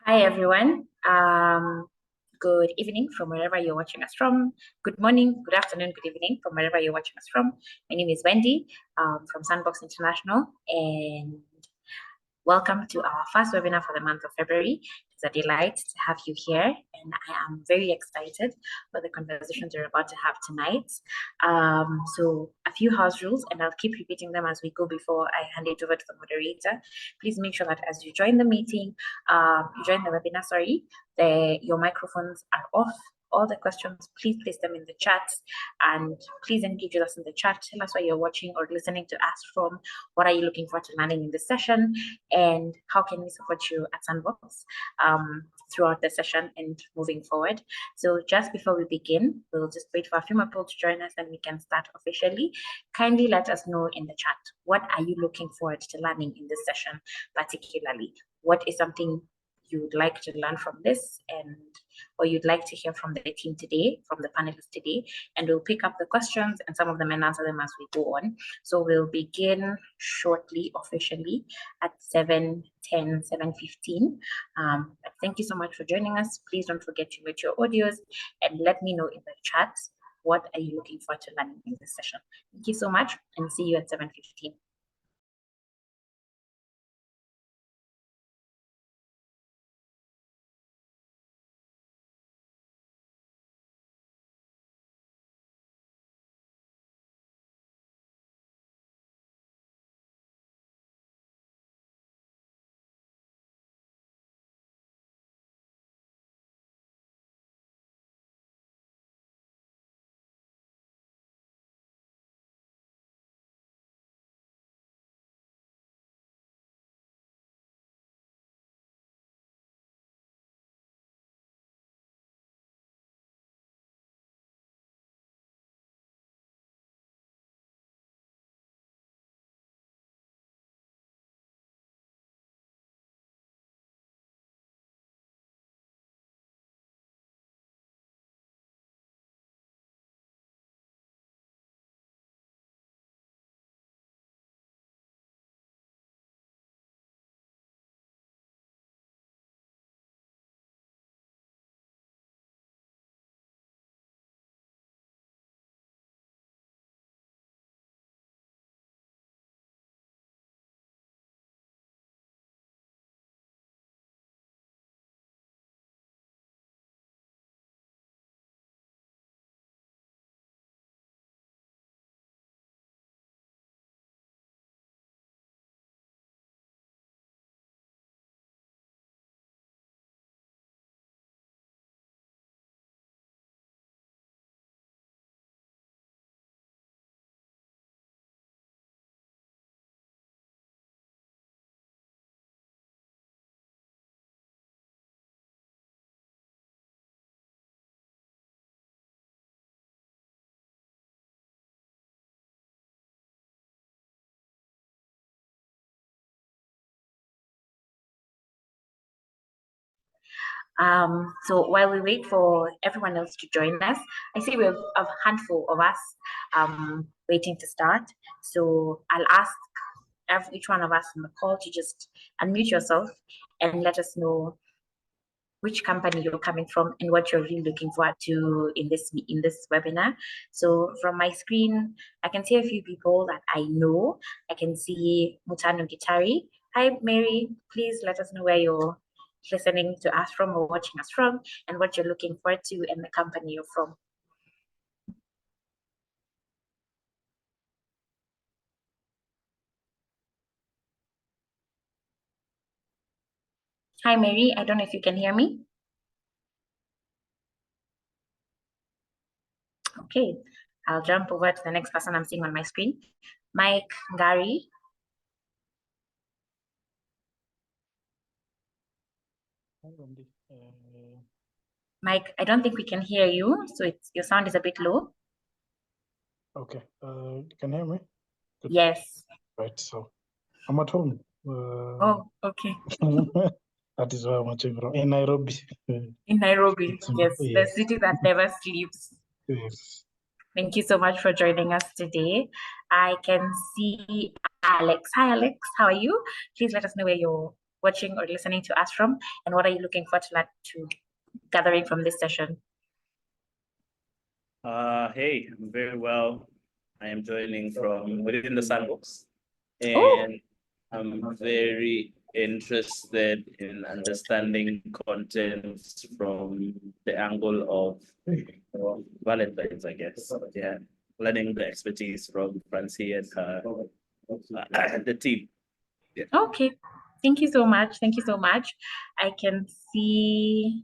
Hi, everyone. Good evening from wherever you're watching us from. Good morning, good afternoon, good evening from wherever you're watching us from. My name is Wendy from Sandbox International, and welcome to our first webinar for the month of February. It's a delight to have you here, and I am very excited for the conversations we're about to have tonight. So a few house rules, and I'll keep repeating them as we go before I hand it over to the moderator. Please make sure that as you join the meeting, you join the webinar, sorry, your microphones are off. All the questions, please place them in the chat, and please engage with us in the chat. Tell us where you're watching or listening to us from. What are you looking forward to learning in this session, and how can we support you at Sandbox throughout the session and moving forward? So just before we begin, we'll just wait for a few more people to join us, and we can start officially. Kindly let us know in the chat, what are you looking forward to learning in this session particularly? What is something you would like to learn from this, or you'd like to hear from the team today, from the panelists today, and we'll pick up the questions and some of them and answer them as we go on. So we'll begin shortly, officially at 7:10, 7:15. But thank you so much for joining us. Please don't forget to mute your audios and let me know in the chat, what are you looking forward to learning in this session? Thank you so much, and see you at 7:15. So while we wait for everyone else to join us, I see we have a handful of us waiting to start. So I'll ask each one of us on the call to just unmute yourself and let us know which company you're coming from and what you're really looking forward to in this webinar. So from my screen, I can see a few people that I know. I can see Mutano Gitari. Hi, Mary. Please let us know where you're listening to us from or watching us from, and what you're looking forward to and the company you're from. Hi, Mary. I don't know if you can hear me. Okay, I'll jump over to the next person I'm seeing on my screen. Mike Gary. Mike, I don't think we can hear you, so your sound is a bit low. Okay, you can hear me? Good. Yes. Right, so I'm at home. Oh, okay. That is why I'm watching from in Nairobi. In Nairobi, yes, the city that never sleeps. Yes. Thank you so much for joining us today. I can see Alex. Hi, Alex. How are you? Please let us know where you're watching or listening to us from, and what are you looking forward to gathering from this session? Hey, I'm very well. I am joining from within the sandbox, Oh, and I'm very interested in understanding content from the angle of Valentine's, I guess. Yeah, learning the expertise from Francie and the team. Yeah. okay. Thank you so much. Thank you so much. I can see,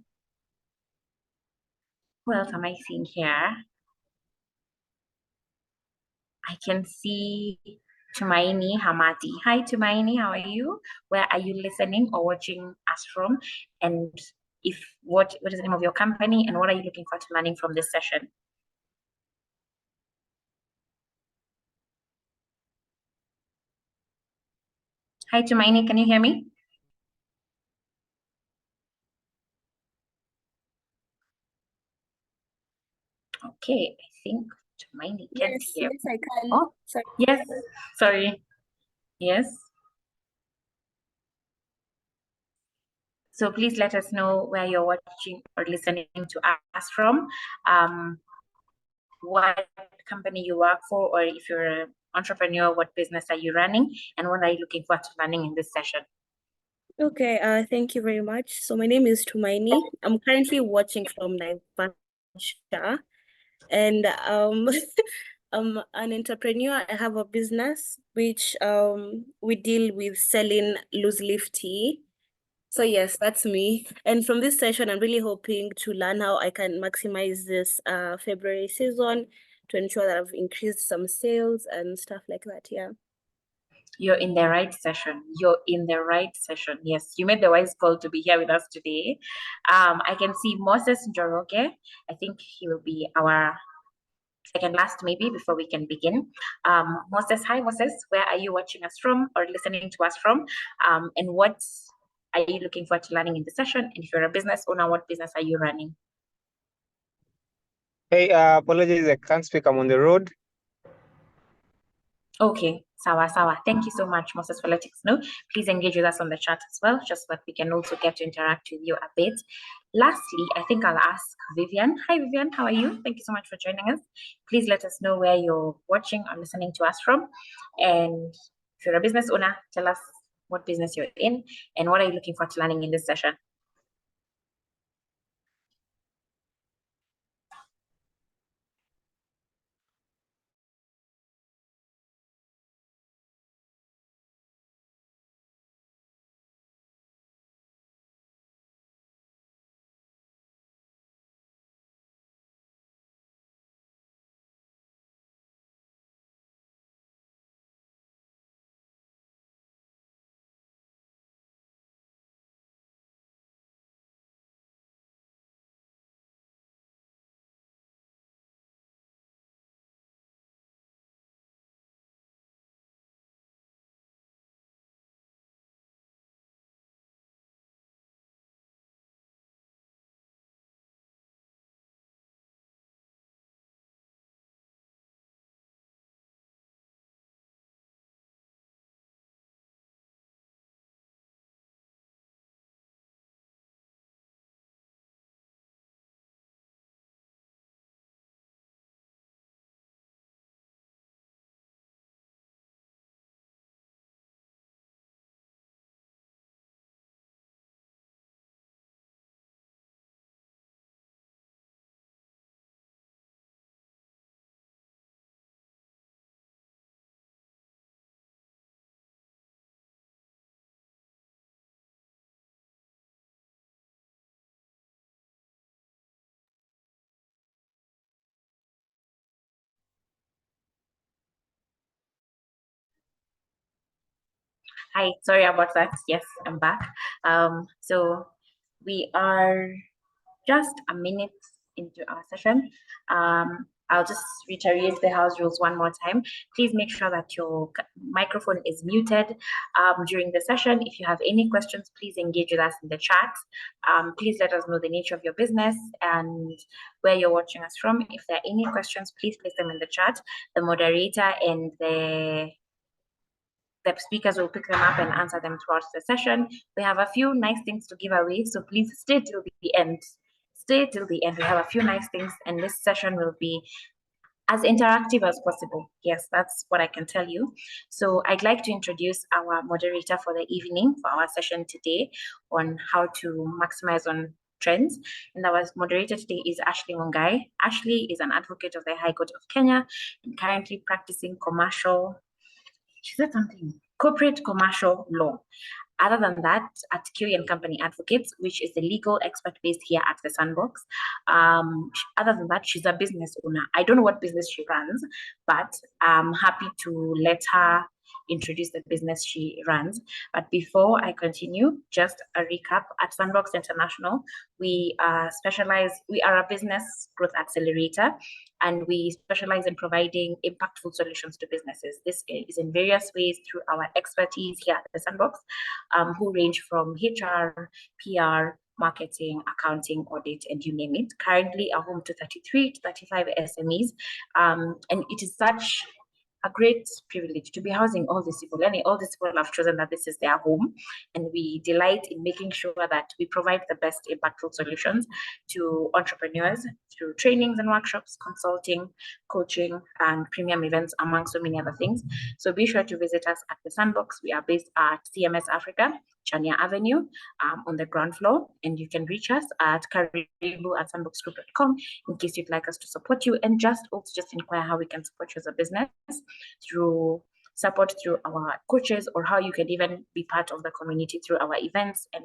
what else am I seeing here? I can see Tumaini Hamati. Hi, Tumaini, how are you? Where are you listening or watching us from? And what is the name of your company and what are you looking forward to learning from this session? Hi, Tumaini, can you hear me? Okay, I think Tumaini can't hear. Yes, I can. Oh, Sorry. yes, sorry. Yes. So please let us know where you're watching or listening to us from, what company you work for, or if you're an entrepreneur, what business are you running, and what are you looking forward to learning in this session? Okay, thank you very much. So my name is Tumaini. I'm currently watching from Naivasha, and I'm an entrepreneur. I have a business which we deal with selling loose leaf tea. So yes, that's me. And from this session, I'm really hoping to learn how I can maximize this February season to ensure that I've increased some sales and stuff like that. Yeah. You're in the right session. You're in the right session. Yes, you made the wise call to be here with us today. I can see Moses Njoroge. I think he will be our second last maybe before we can begin. Moses, hi Moses, where are you watching us from or listening to us from? And what are you looking forward to learning in the session? And if you're a business owner, what business are you running? Hey, apologies, I can't speak. I'm on the road. Okay, sawa sawa. Thank you so much, Moses, for letting us know. Please engage with us on the chat as well, just so that we can also get to interact with you a bit. Lastly, I think I'll ask Vivian. Hi, Vivian, how are you? Thank you so much for joining us. Please let us know where you're watching or listening to us from. And if you're a business owner, tell us what business you're in and what are you looking forward to learning in this session. Hi, sorry about that. Yes, I'm back. So we are just a minute into our session. I'll just reiterate the house rules one more time. Please make sure that your microphone is muted during the session. If you have any questions, please engage with us in the chat. Please let us know the nature of your business and where you're watching us from. If there are any questions, please place them in the chat. The moderator and the the speakers will pick them up and answer them throughout the session. We have a few nice things to give away, so please stay till the end. Stay till the end. We have a few nice things, and this session will be as interactive as possible. Yes, that's what I can tell you. So I'd like to introduce our moderator for the evening for our session today on how to maximize on trends. And our moderator today is Ashley Mungai. Ashley is an advocate of the High Court of Kenya and currently practicing corporate commercial law. Other than that, at QE and Company Advocates, which is the legal expert based here at the Sandbox. Other than that, she's a business owner. I don't know what business she runs, but I'm happy to let her introduce the business she runs. But before I continue, just a recap. At Sandbox International, we are a business growth accelerator, and we specialize in providing impactful solutions to businesses. This is in various ways through our expertise here at the Sandbox, who range from HR, PR, marketing, accounting, audit, and you name it. Currently a home to 33 to 35 SMEs. And it is such a great privilege to be housing all these people. And all these people have chosen that this is their home. And we delight in making sure that we provide the best impactful solutions to entrepreneurs through trainings and workshops, consulting, coaching, and premium events, among so many other things. So be sure to visit us at the Sandbox. We are based at CMS Africa, Chania Avenue, on the ground floor. And you can reach us at karibu@sandboxgroup.com in case you'd like us to support you, and just inquire how we can support you as a business through support through our coaches, or how you can even be part of the community through our events and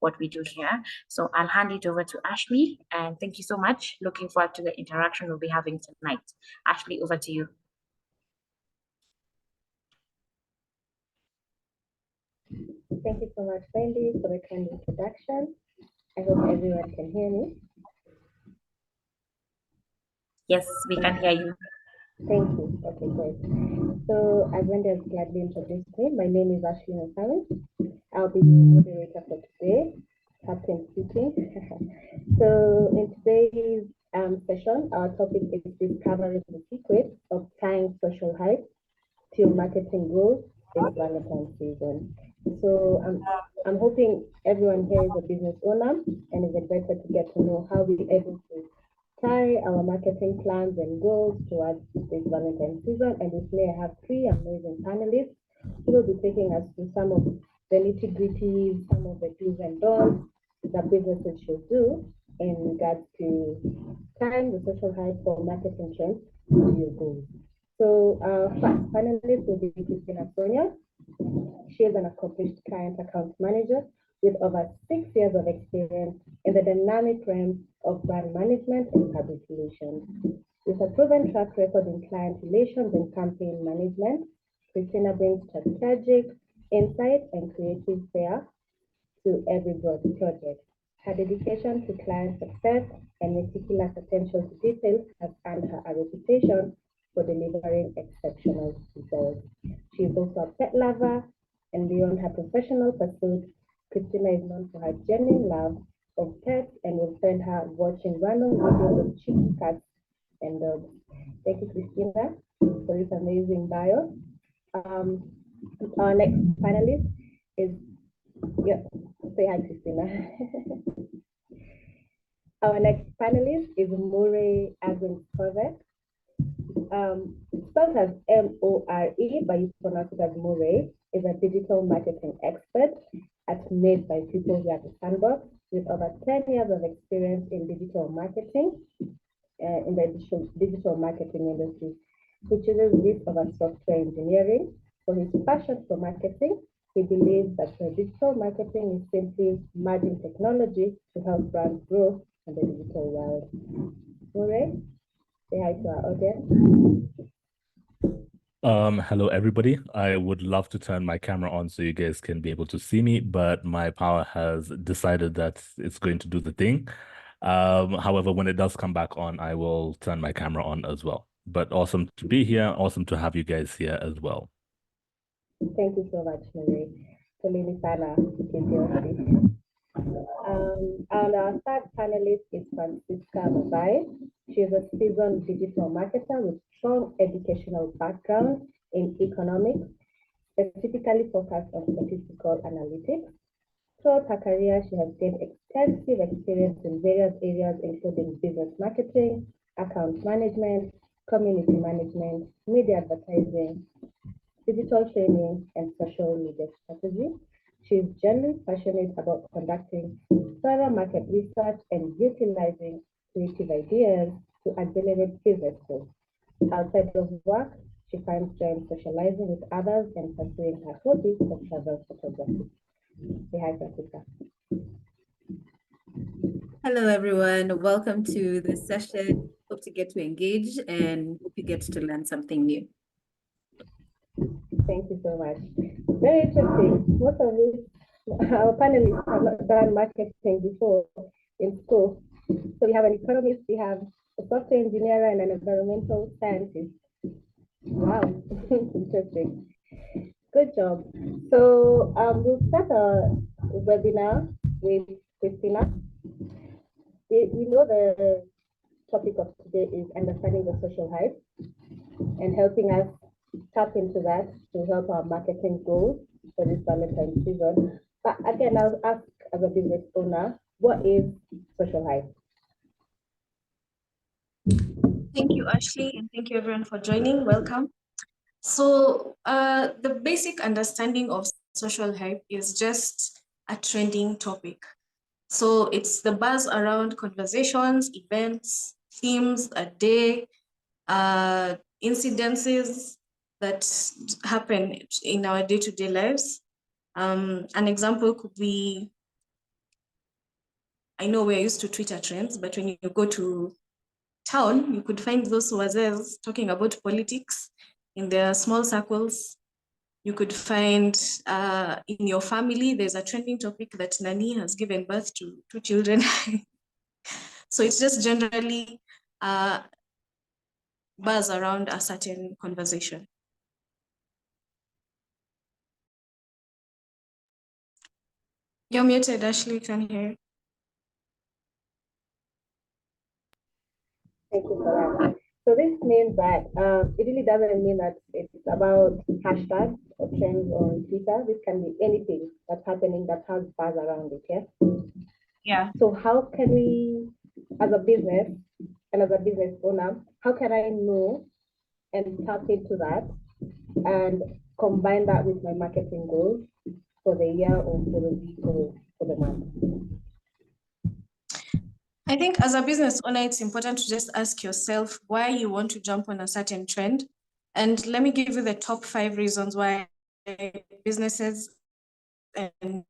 what we do here. So I'll hand it over to Ashley, and thank you so much. Looking forward to the interaction we'll be having tonight. Ashley, over to you. Thank you so much, Wendy, for the kind introduction. I hope everyone can hear me. Yes, we can hear you. Thank you. Okay, great. So, as Wendy has gladly introduced me, my name is Ashley Mungai. I'll be the moderator for today, Captain speaking. So, in today's session, our topic is discovering the secret of tying social hype to marketing goals this Valentine's season. So I'm hoping everyone here is a business owner and is excited to get to know how we're able to tie our marketing plans and goals towards this Valentine's season. And with me, I have three amazing panelists who will be taking us through some of the nitty-gritties, some of the do's and don'ts that businesses should do in regards to tying the social hype for marketing trends to your goals. So our first panelist will be Christina Sonia. She is an accomplished client account manager with over 6 years of experience in the dynamic realm of brand management and public relations. With a proven track record in client relations and campaign management, Christina brings strategic insight and creative flair to every broad project. Her dedication to client success and meticulous attention to detail has earned her a reputation for delivering exceptional results. She is also a pet lover, and beyond her professional pursuits, Christina is known for her genuine love of pets, and will spend her watching random videos of cheeky cats and dogs. Thank you, Christina, for this amazing bio. Our next panelist is, say hi, Christina. Our next panelist is Murray Agnes-Corvette. Spelled as More, but you pronounce it as Murray, is a digital marketing expert at Made by People here at the Sandbox, with over 10 years of experience in digital marketing, in the digital marketing industry. He chooses this over software engineering. For his passion for marketing, he believes that digital marketing is simply merging technology to help brands grow in the digital world. Murray, say hi to our audience. Hello everybody. I would love to turn my camera on so you guys can be able to see me, but my power has decided that it's going to do the thing. However, when it does come back on, I will turn my camera on as well. But awesome to be here. Awesome to have you guys here as well. Thank you so much, Murray. Polini sana kipindi. And our third panelist is Francisca Mabai. She is a seasoned digital marketer with strong educational background in economics, specifically focused on statistical analytics. Throughout her career, she has gained extensive experience in various areas, including business marketing, account management, community management, media advertising, digital training, and social media strategy. She is generally passionate about conducting thorough market research and utilizing creative ideas to accelerate business growth. Outside of work, she finds joy in socializing with others and pursuing her hobby of travel photography. Say hi, Francisca. Hello, everyone. Welcome to this session. Hope to get to engage and hope you get to learn something new. Thank you so much. Very interesting. Most of our panelists have not done marketing before in school. So we have an economist, we have a software engineer, and an environmental scientist. Wow, interesting. Good job. So we'll start a webinar with Christina. We know the topic of today is understanding the social hype and helping us tap into that to help our marketing goals for this Valentine's season. But again, I'll ask as a business owner, what is social hype? Thank you, Ashley, and thank you everyone for joining. Welcome. So the basic understanding of social hype is just a trending topic. So it's the buzz around conversations, events, themes, a day, incidences that happen in our day-to-day lives. An example could be, I know we're used to Twitter trends, but when you go to town, you could find those wazes talking about politics in their small circles. You could find in your family, there's a trending topic that Nani has given birth to 2 children. So it's just generally buzz around a certain conversation. You're muted, Ashley, can hear. Thank you for that. So this means that it really doesn't mean that it's about hashtags or trends on Twitter. This can be anything that's happening that has buzz around it, yeah? Yeah. So how can we, as a business and as a business owner, how can I know and tap into that and combine that with my marketing goals for the year or for the week or for the month? I think as a business owner, it's important to just ask yourself why you want to jump on a certain trend. And let me give you the top 5 reasons why businesses and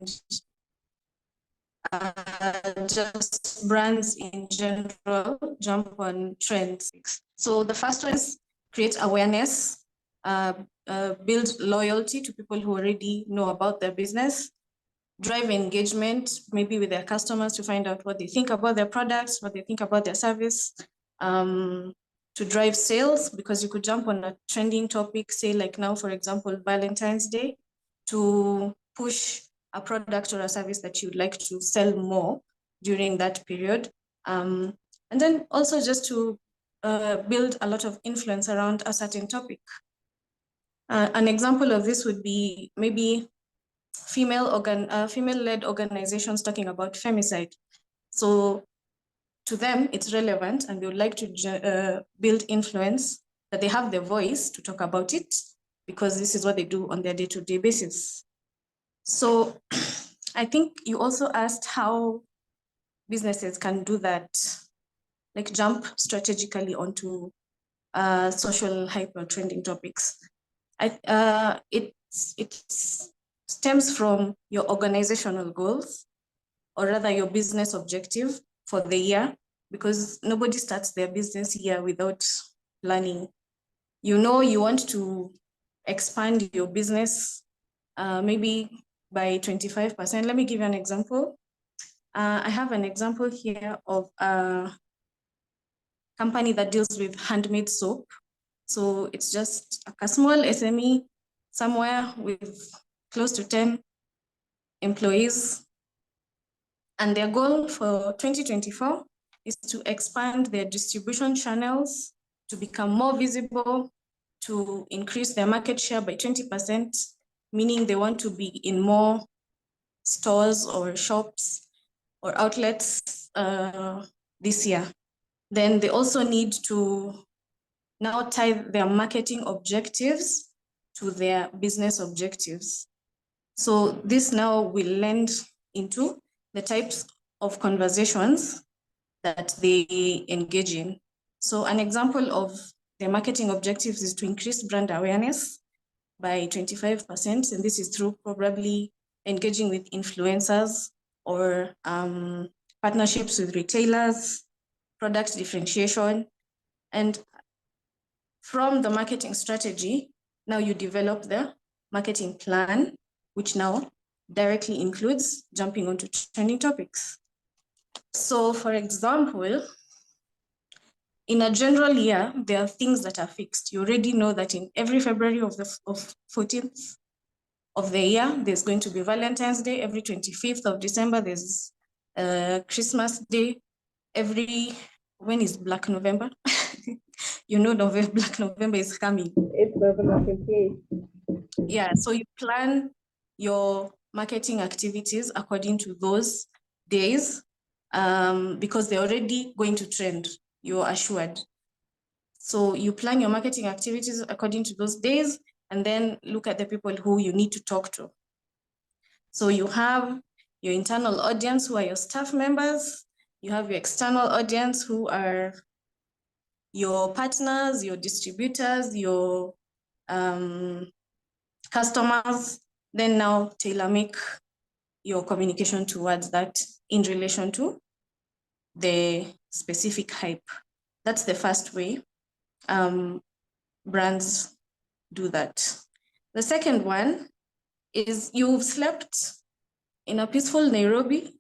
just brands in general jump on trends. So the first one is create awareness, build loyalty to people who already know about their business, drive engagement, maybe with their customers to find out what they think about their products, what they think about their service, to drive sales, because you could jump on a trending topic, say like now, for example, Valentine's Day, to push a product or a service that you'd like to sell more during that period. And then also just to build a lot of influence around a certain topic. An example of this would be maybe female-led organizations talking about femicide. So to them, it's relevant and they would like to build influence, that they have the voice to talk about it because this is what they do on their day-to-day basis. So I think you also asked how businesses can do that, like jump strategically onto social hyper trending topics. It stems from your organizational goals, or rather your business objective for the year, because nobody starts their business year without planning. You know, you want to expand your business maybe by 25%. Let me give you an example. I have an example here of a company that deals with handmade soap. So it's just a small SME somewhere with close to 10 employees. And their goal for 2024 is to expand their distribution channels, to become more visible, to increase their market share by 20%, meaning they want to be in more stores or shops or outlets this year. Then they also need to now tie their marketing objectives to their business objectives. So this now will lend into the types of conversations that they engage in. So an example of their marketing objectives is to increase brand awareness by 25%. And this is through probably engaging with influencers or partnerships with retailers, product differentiation. And from the marketing strategy, now you develop the marketing plan, which now directly includes jumping onto trending topics. So for example, in a general year, there are things that are fixed. You already know that in every February of 14th of the year, there's going to be Valentine's Day. Every 25th of December, there's Christmas Day. When is Black November? You know, Black November is coming. It's November 28th. Yeah, so you plan your marketing activities according to those days because they're already going to trend, you're assured. So you plan your marketing activities according to those days and then look at the people who you need to talk to. So you have your internal audience who are your staff members. You have your external audience who are your partners, your distributors, your customers. Then now tailor make your communication towards that in relation to the specific hype. That's the first way brands do that. The second one is you've slept in a peaceful Nairobi.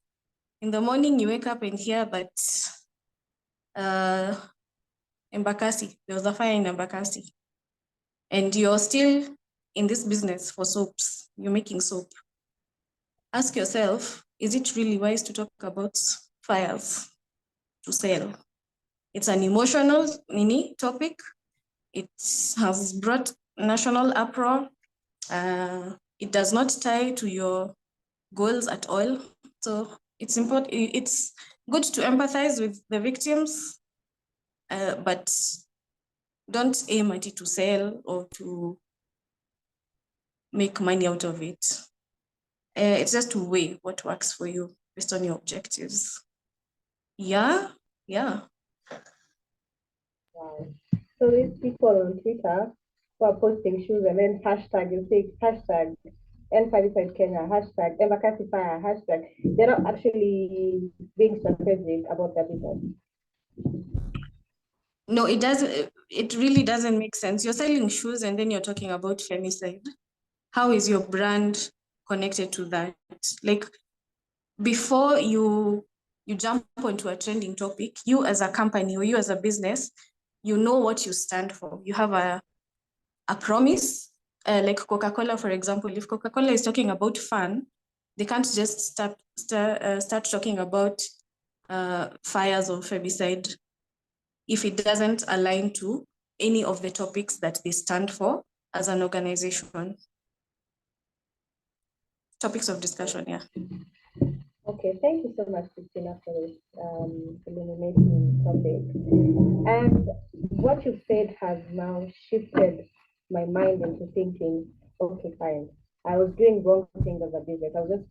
In the morning, you wake up and hear that Embakasi, there was a fire in Embakasi. And you're still in this business for soaps. You're making soap. Ask yourself, is it really wise to talk about fires to sell? It's an emotional topic. It has brought national uproar. It does not tie to your goals at all. So it's important. It's good to empathize with the victims, but don't aim at it to sell or to make money out of it. It's just to weigh what works for you based on your objectives. Yeah. Wow. So these people on Twitter who are posting shoes and then hashtag, you say hashtag N5 Kenya, hashtag Embakasi Fire, hashtag, they're not actually being strategic about their business. No, it doesn't. It really doesn't make sense. You're selling shoes and then you're talking about femicide. How is your brand connected to that? Like before you jump onto a trending topic, you as a company or you as a business, you know what you stand for. You have a promise, like Coca-Cola, for example. If Coca-Cola is talking about fun, they can't just start talking about fires or femicide if it doesn't align to any of the topics that they stand for as an organization. Topics of discussion, yeah. Okay, thank you so much, Christina, for this illuminating topic. And what you said has now shifted my mind into thinking, okay, fine. I was doing wrong things as a business. I was just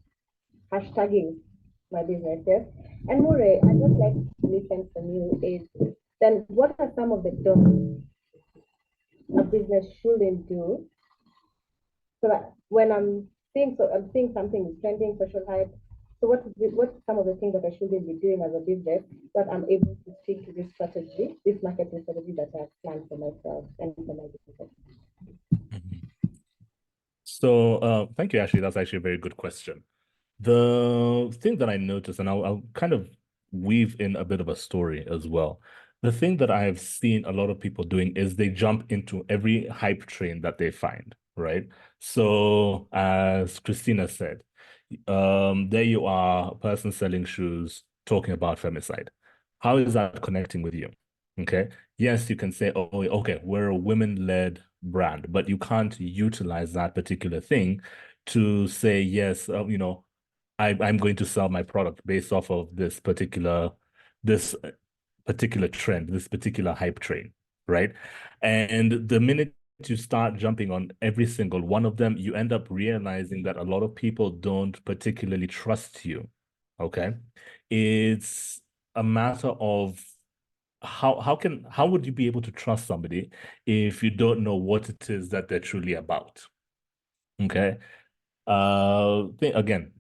hashtagging my business, yes? And More, I'd just like to listen from you is, then what are some of the don'ts a business shouldn't do? So that when I'm seeing something is trending, social hype. So what's some of the things that I shouldn't be doing as a business that I'm able to stick to this strategy, this marketing strategy that I've planned for myself and for my business? So thank you, Ashley. That's actually a very good question. The thing that I noticed, and I'll kind of weave in a bit of a story as well. The thing that I've seen a lot of people doing is they jump into every hype train that they find, right? So as Christina said, there you are, a person selling shoes, talking about femicide. How is that connecting with you? Okay. Yes, you can say, oh, okay, we're a women-led brand, but you can't utilize that particular thing to say, yes, I'm going to sell my product based off of this particular trend, this particular hype train, right? And the minute you start jumping on every single one of them, you end up realizing that a lot of people don't particularly trust you. Okay. It's a matter of how would you be able to trust somebody if you don't know what it is that they're truly about? Okay.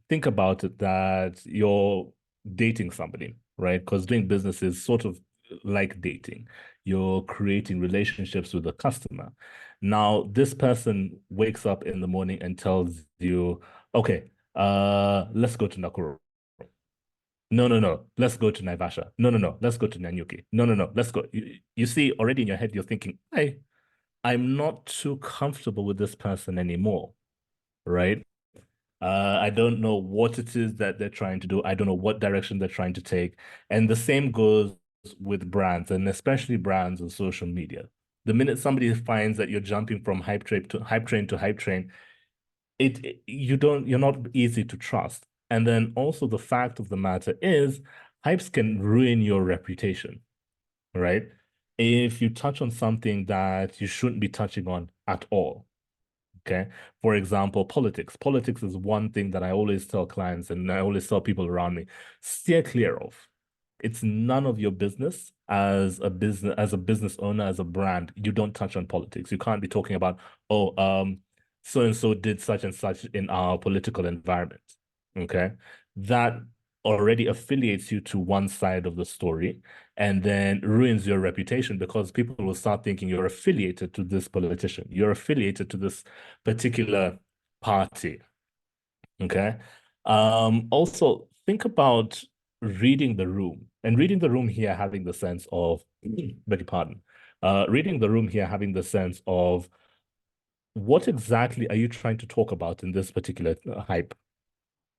Think about it that you're dating somebody, right? Because doing business is sort of like dating. You're creating relationships with a customer. Now, this person wakes up in the morning and tells you, okay, let's go to Nakuru. No, no, no. Let's go to Naivasha. No, no, no. Let's go to Nanyuki. No, no, no. Let's go. You see, already in your head, you're thinking, hey, I'm not too comfortable with this person anymore, right? I don't know what it is that they're trying to do. I don't know what direction they're trying to take. And the same goes with brands, and especially brands on social media. The minute somebody finds that you're jumping from hype train to hype train, you're not easy to trust. And then also the fact of the matter is hypes can ruin your reputation, right? If you touch on something that you shouldn't be touching on at all. Okay. For example, politics. Politics is one thing that I always tell clients and I always tell people around me, steer clear of. It's none of your business as a business owner, as a brand. You don't touch on politics. You can't be talking about, so and so did such and such in our political environment. Okay. That already affiliates you to one side of the story and then ruins your reputation because people will start thinking you're affiliated to this politician, you're affiliated to this particular party. Okay. Also think about reading the room, and reading the room here having the sense of, beg your pardon, reading the room here having the sense of what exactly are you trying to talk about in this particular hype,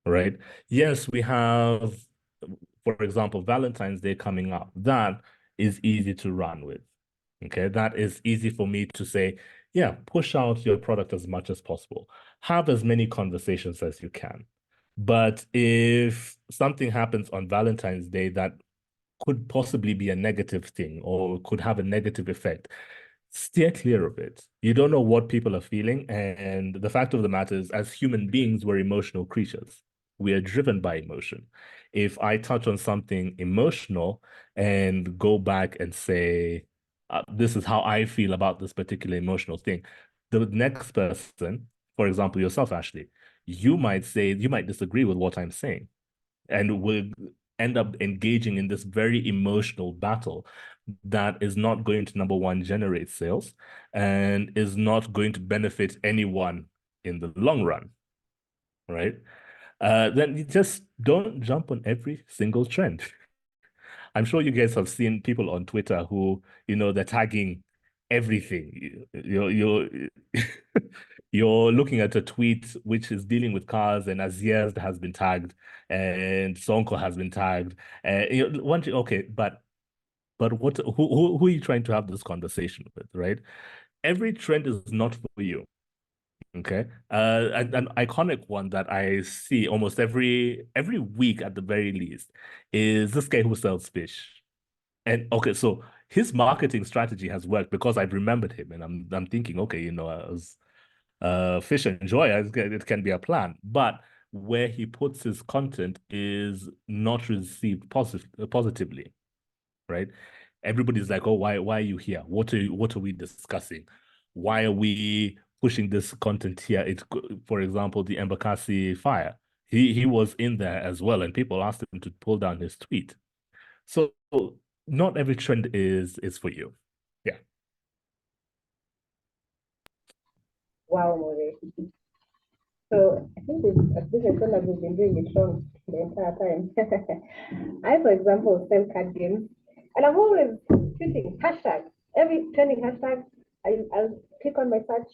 right? Yes, we have, for example, Valentine's Day coming up. That is easy to run with. Okay, that is easy for me to say, yeah, push out your product as much as possible. Have as many conversations as you can. But if something happens on Valentine's Day that could possibly be a negative thing or could have a negative effect, steer clear of it. You don't know what people are feeling. And the fact of the matter is, as human beings, we're emotional creatures. We are driven by emotion. If I touch on something emotional and go back and say, this is how I feel about this particular emotional thing, the next person, for example, yourself, Ashley, you might disagree with what I'm saying and will end up engaging in this very emotional battle that is not going to, number one, generate sales and is not going to benefit anyone in the long run, right? Then you just don't jump on every single trend. I'm sure you guys have seen people on Twitter who, they're tagging everything. You're looking at a tweet which is dealing with cars, and Aziaz has been tagged, and Sonko has been tagged. Okay, but who are you trying to have this conversation with, right? Every trend is not for you. Okay. An iconic one that I see almost every week at the very least is this guy who sells fish. And okay, so his marketing strategy has worked because I've remembered him, and I'm thinking, okay, as fish and joy, it can be a plan, but where he puts his content is not received positively, right? Everybody's like, oh, why are you here? What are we discussing? Why are we pushing this content here? For example, the Embakasi fire. He was in there as well, and people asked him to pull down his tweet. So not every trend is for you. Yeah. Wow, More. So I think this is like we've been doing it wrong the entire time. I, for example, sell card games, and I'm always tweeting hashtags. Every trending hashtag, I'll click on my search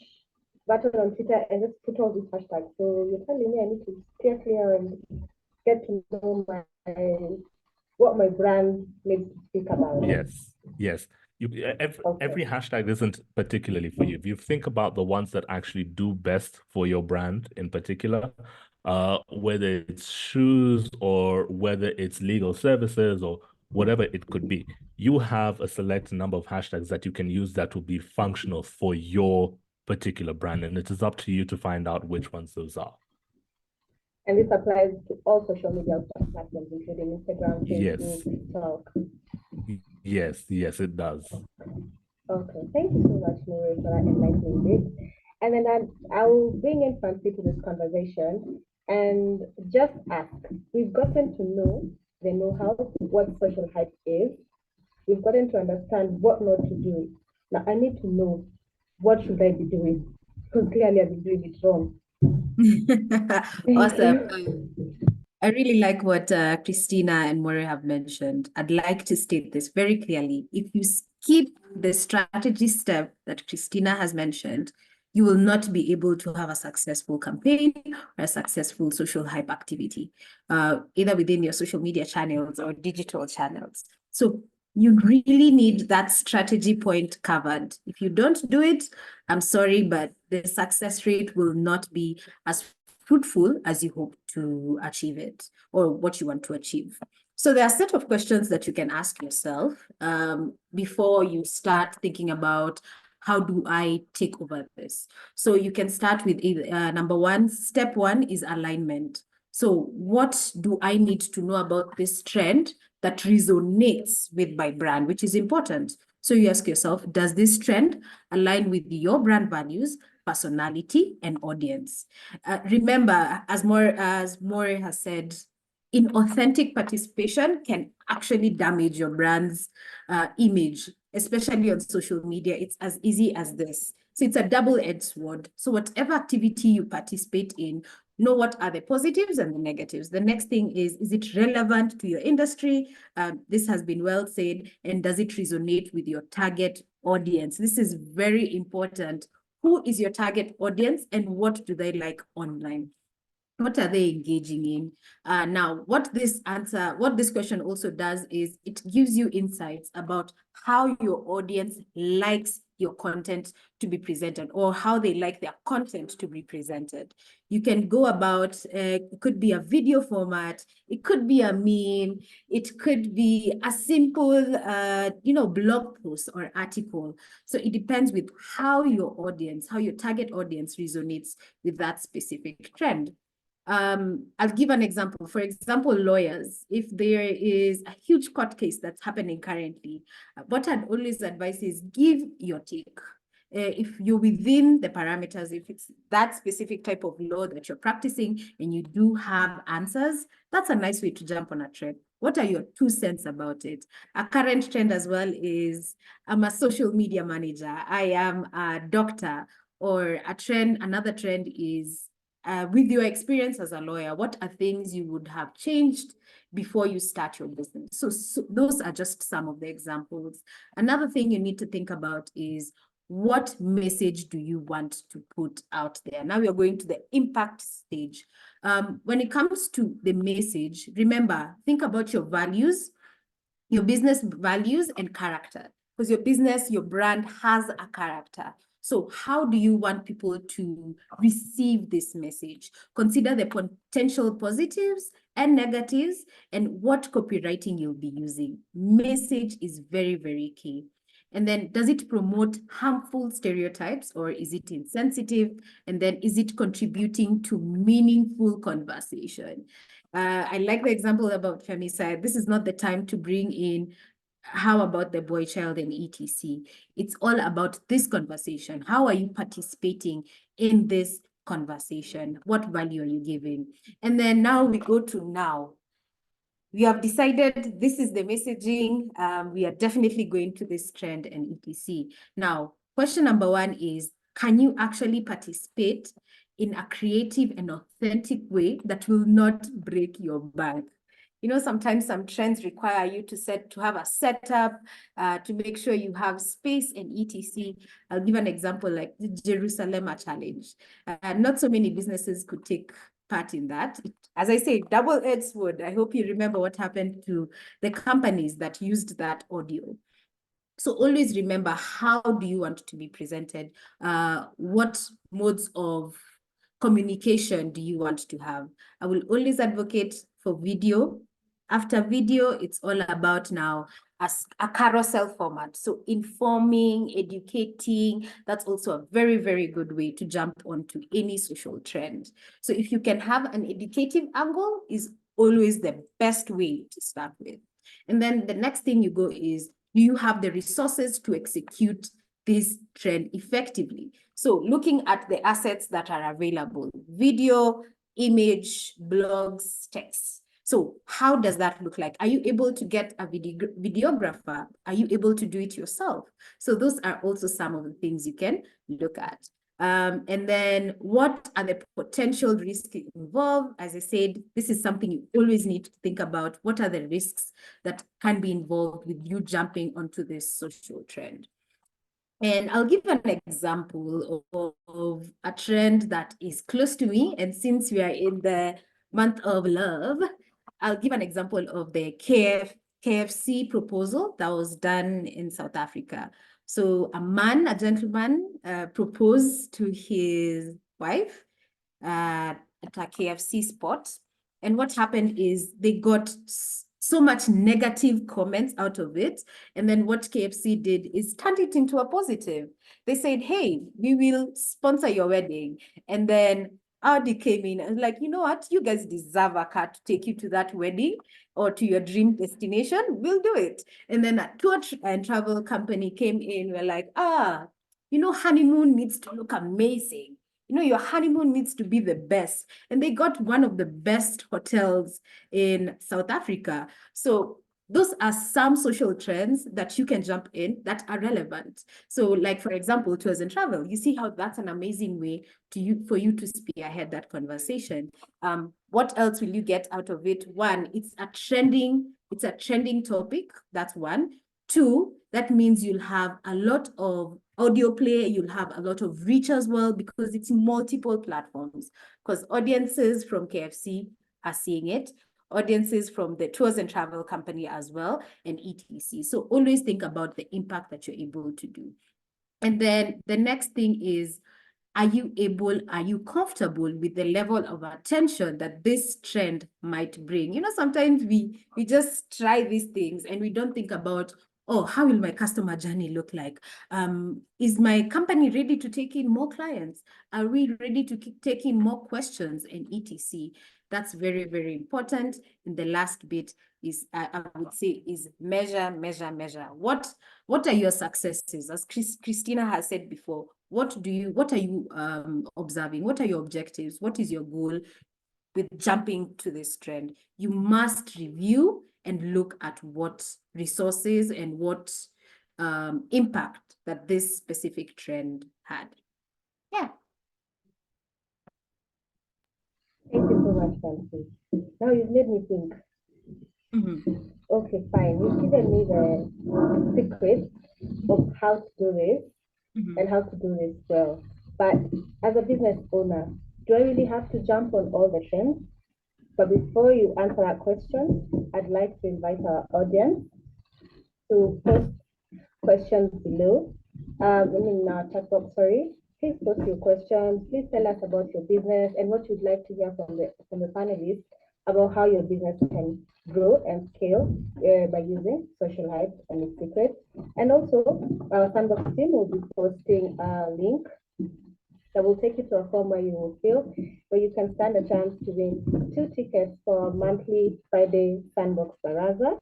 button on Twitter and just put all these hashtags. So you're telling me I need to steer clear and get to know what my brand needs to speak about. Yes. Every hashtag isn't particularly for you. If you think about the ones that actually do best for your brand in particular, whether it's shoes or whether it's legal services or whatever it could be, you have a select number of hashtags that you can use that will be functional for your particular brand, and it is up to you to find out which ones those are. And this applies to all social media platforms, including Instagram, Facebook, Yes. TikTok. Yes, it does. Okay, thank you so much, Nuri, for that enlightening bit. And then I'll bring in Fancy to this conversation and just ask. We've gotten to know the know-how, what social hype is. We've gotten to understand what not to do. Now I need to know, what should I be doing? Because clearly I've been doing it wrong. Awesome. I really like what Christina and More have mentioned. I'd like to state this very clearly. If you skip the strategy step that Christina has mentioned, you will not be able to have a successful campaign or a successful social hype activity, either within your social media channels or digital channels. So you really need that strategy point covered. If you don't do it, I'm sorry, but the success rate will not be as fruitful as you hope to achieve it or what you want to achieve. So there are a set of questions that you can ask yourself before you start thinking about, how do I take over this? So you can start with number one. Step one is alignment. So what do I need to know about this trend that resonates with my brand, which is important? So you ask yourself, does this trend align with your brand values, personality, and audience? Remember, as More has said, inauthentic participation can actually damage your brand's image, especially on social media. It's as easy as this. So it's a double-edged sword. So whatever activity you participate in, know what are the positives and the negatives. The next thing is it relevant to your industry? This has been well said. And does it resonate with your target audience? This is very important. Who is your target audience and what do they like online? What are they engaging in? Now, what this question also does is it gives you insights about how your audience likes your content to be presented or how they like their content to be presented. You can go about, it could be a video format, it could be a meme, it could be a simple, blog post or article. So it depends with how your target audience resonates with that specific trend. I'll give an example. For example, lawyers, if there is a huge court case that's happening currently, what I'd always advise is give your take. If you're within the parameters, if it's that specific type of law that you're practicing and you do have answers, that's a nice way to jump on a trend. What are your 2 cents about it? A current trend as well is, I'm a social media manager, I am a doctor, or another trend is, with your experience as a lawyer, what are things you would have changed before you start your business? So those are just some of the examples. Another thing you need to think about is, what message do you want to put out there? Now we are going to the impact stage. When it comes to the message, remember, think about your values, your business values and character, because your brand has a character. So how do you want people to receive this message? Consider the potential positives and negatives and what copywriting you'll be using. Message is very, very key. And then, does it promote harmful stereotypes or is it insensitive? And then, is it contributing to meaningful conversation? I like the example about femicide. This is not the time to bring in, how about the boy child and etc. It's all about this conversation. How are you participating in this conversation? What value are you giving? And then now we go to now. We have decided this is the messaging. We are definitely going to this trend and etc. Now, question number 1 is, can you actually participate in a creative and authentic way that will not break your bank? You know, sometimes some trends require you to have a setup, to make sure you have space and etc. I'll give an example like the Jerusalem challenge. Not so many businesses could take part in that. As I say, double-edged sword. I hope you remember what happened to the companies that used that audio. So always remember, how do you want to be presented? What modes of communication do you want to have? I will always advocate for video. After video, it's all about now as a carousel format. So informing, educating, that's also a very, very good way to jump onto any social trend. So if you can have an educative angle, is always the best way to start with. And then the next thing you go is, do you have the resources to execute this trend effectively? So looking at the assets that are available: video, image, blogs, text. So how does that look like? Are you able to get a videographer? Are you able to do it yourself? So those are also some of the things you can look at. And then what are the potential risks involved? As I said, this is something you always need to think about. What are the risks that can be involved with you jumping onto this social trend? And I'll give an example of a trend that is close to me. And since we are in the month of love, I'll give an example of the KFC proposal that was done in South Africa. So a gentleman, proposed to his wife at a KFC spot. And what happened is they got so much negative comments out of it. And then what KFC did is turned it into a positive. They said, hey, we will sponsor your wedding. And then Audi came in and was like, you know what? You guys deserve a car to take you to that wedding or to your dream destination. We'll do it. And then a tour and travel company came in. We're like, honeymoon needs to look amazing. Your honeymoon needs to be the best. And they got one of the best hotels in South Africa. So those are some social trends that you can jump in that are relevant. So like, for example, tours and travel, you see how that's an amazing way for you to spearhead that conversation. What else will you get out of it? One, it's a trending topic. That's one. Two, that means you'll have a lot of audio play, you'll have a lot of reach as well, because it's multiple platforms, because audiences from KFC are seeing it, audiences from the tours and travel company as well, and etc. So always think about the impact that you're able to do. And then the next thing is, are you comfortable with the level of attention that this trend might bring? Sometimes we just try these things and we don't think about, oh, how will my customer journey look like? Is my company ready to take in more clients? Are we ready to take in more questions and etc.? That's very, very important. And the last bit is, I would say, is measure. What are your successes? As Christina has said before, what are you observing? What are your objectives? What is your goal with jumping to this trend? You must review and look at what resources and what impact that this specific trend had. Yeah. Thank you so much, Fancy. Now you've made me think. Okay, fine. You've given me the secret of how to do this and how to do this well. But as a business owner, do I really have to jump on all the trends? But before you answer that question, I'd like to invite our audience to post questions below. In our chat box, sorry. Please post your questions. Please tell us about your business and what you'd like to hear from the panelists about how your business can grow and scale by using social hype and its secrets. And also, our Sandbox team will be posting a link that will take you to a form where you will fill, where you can stand a chance to win 2 tickets for a monthly Friday Sandbox Baraza.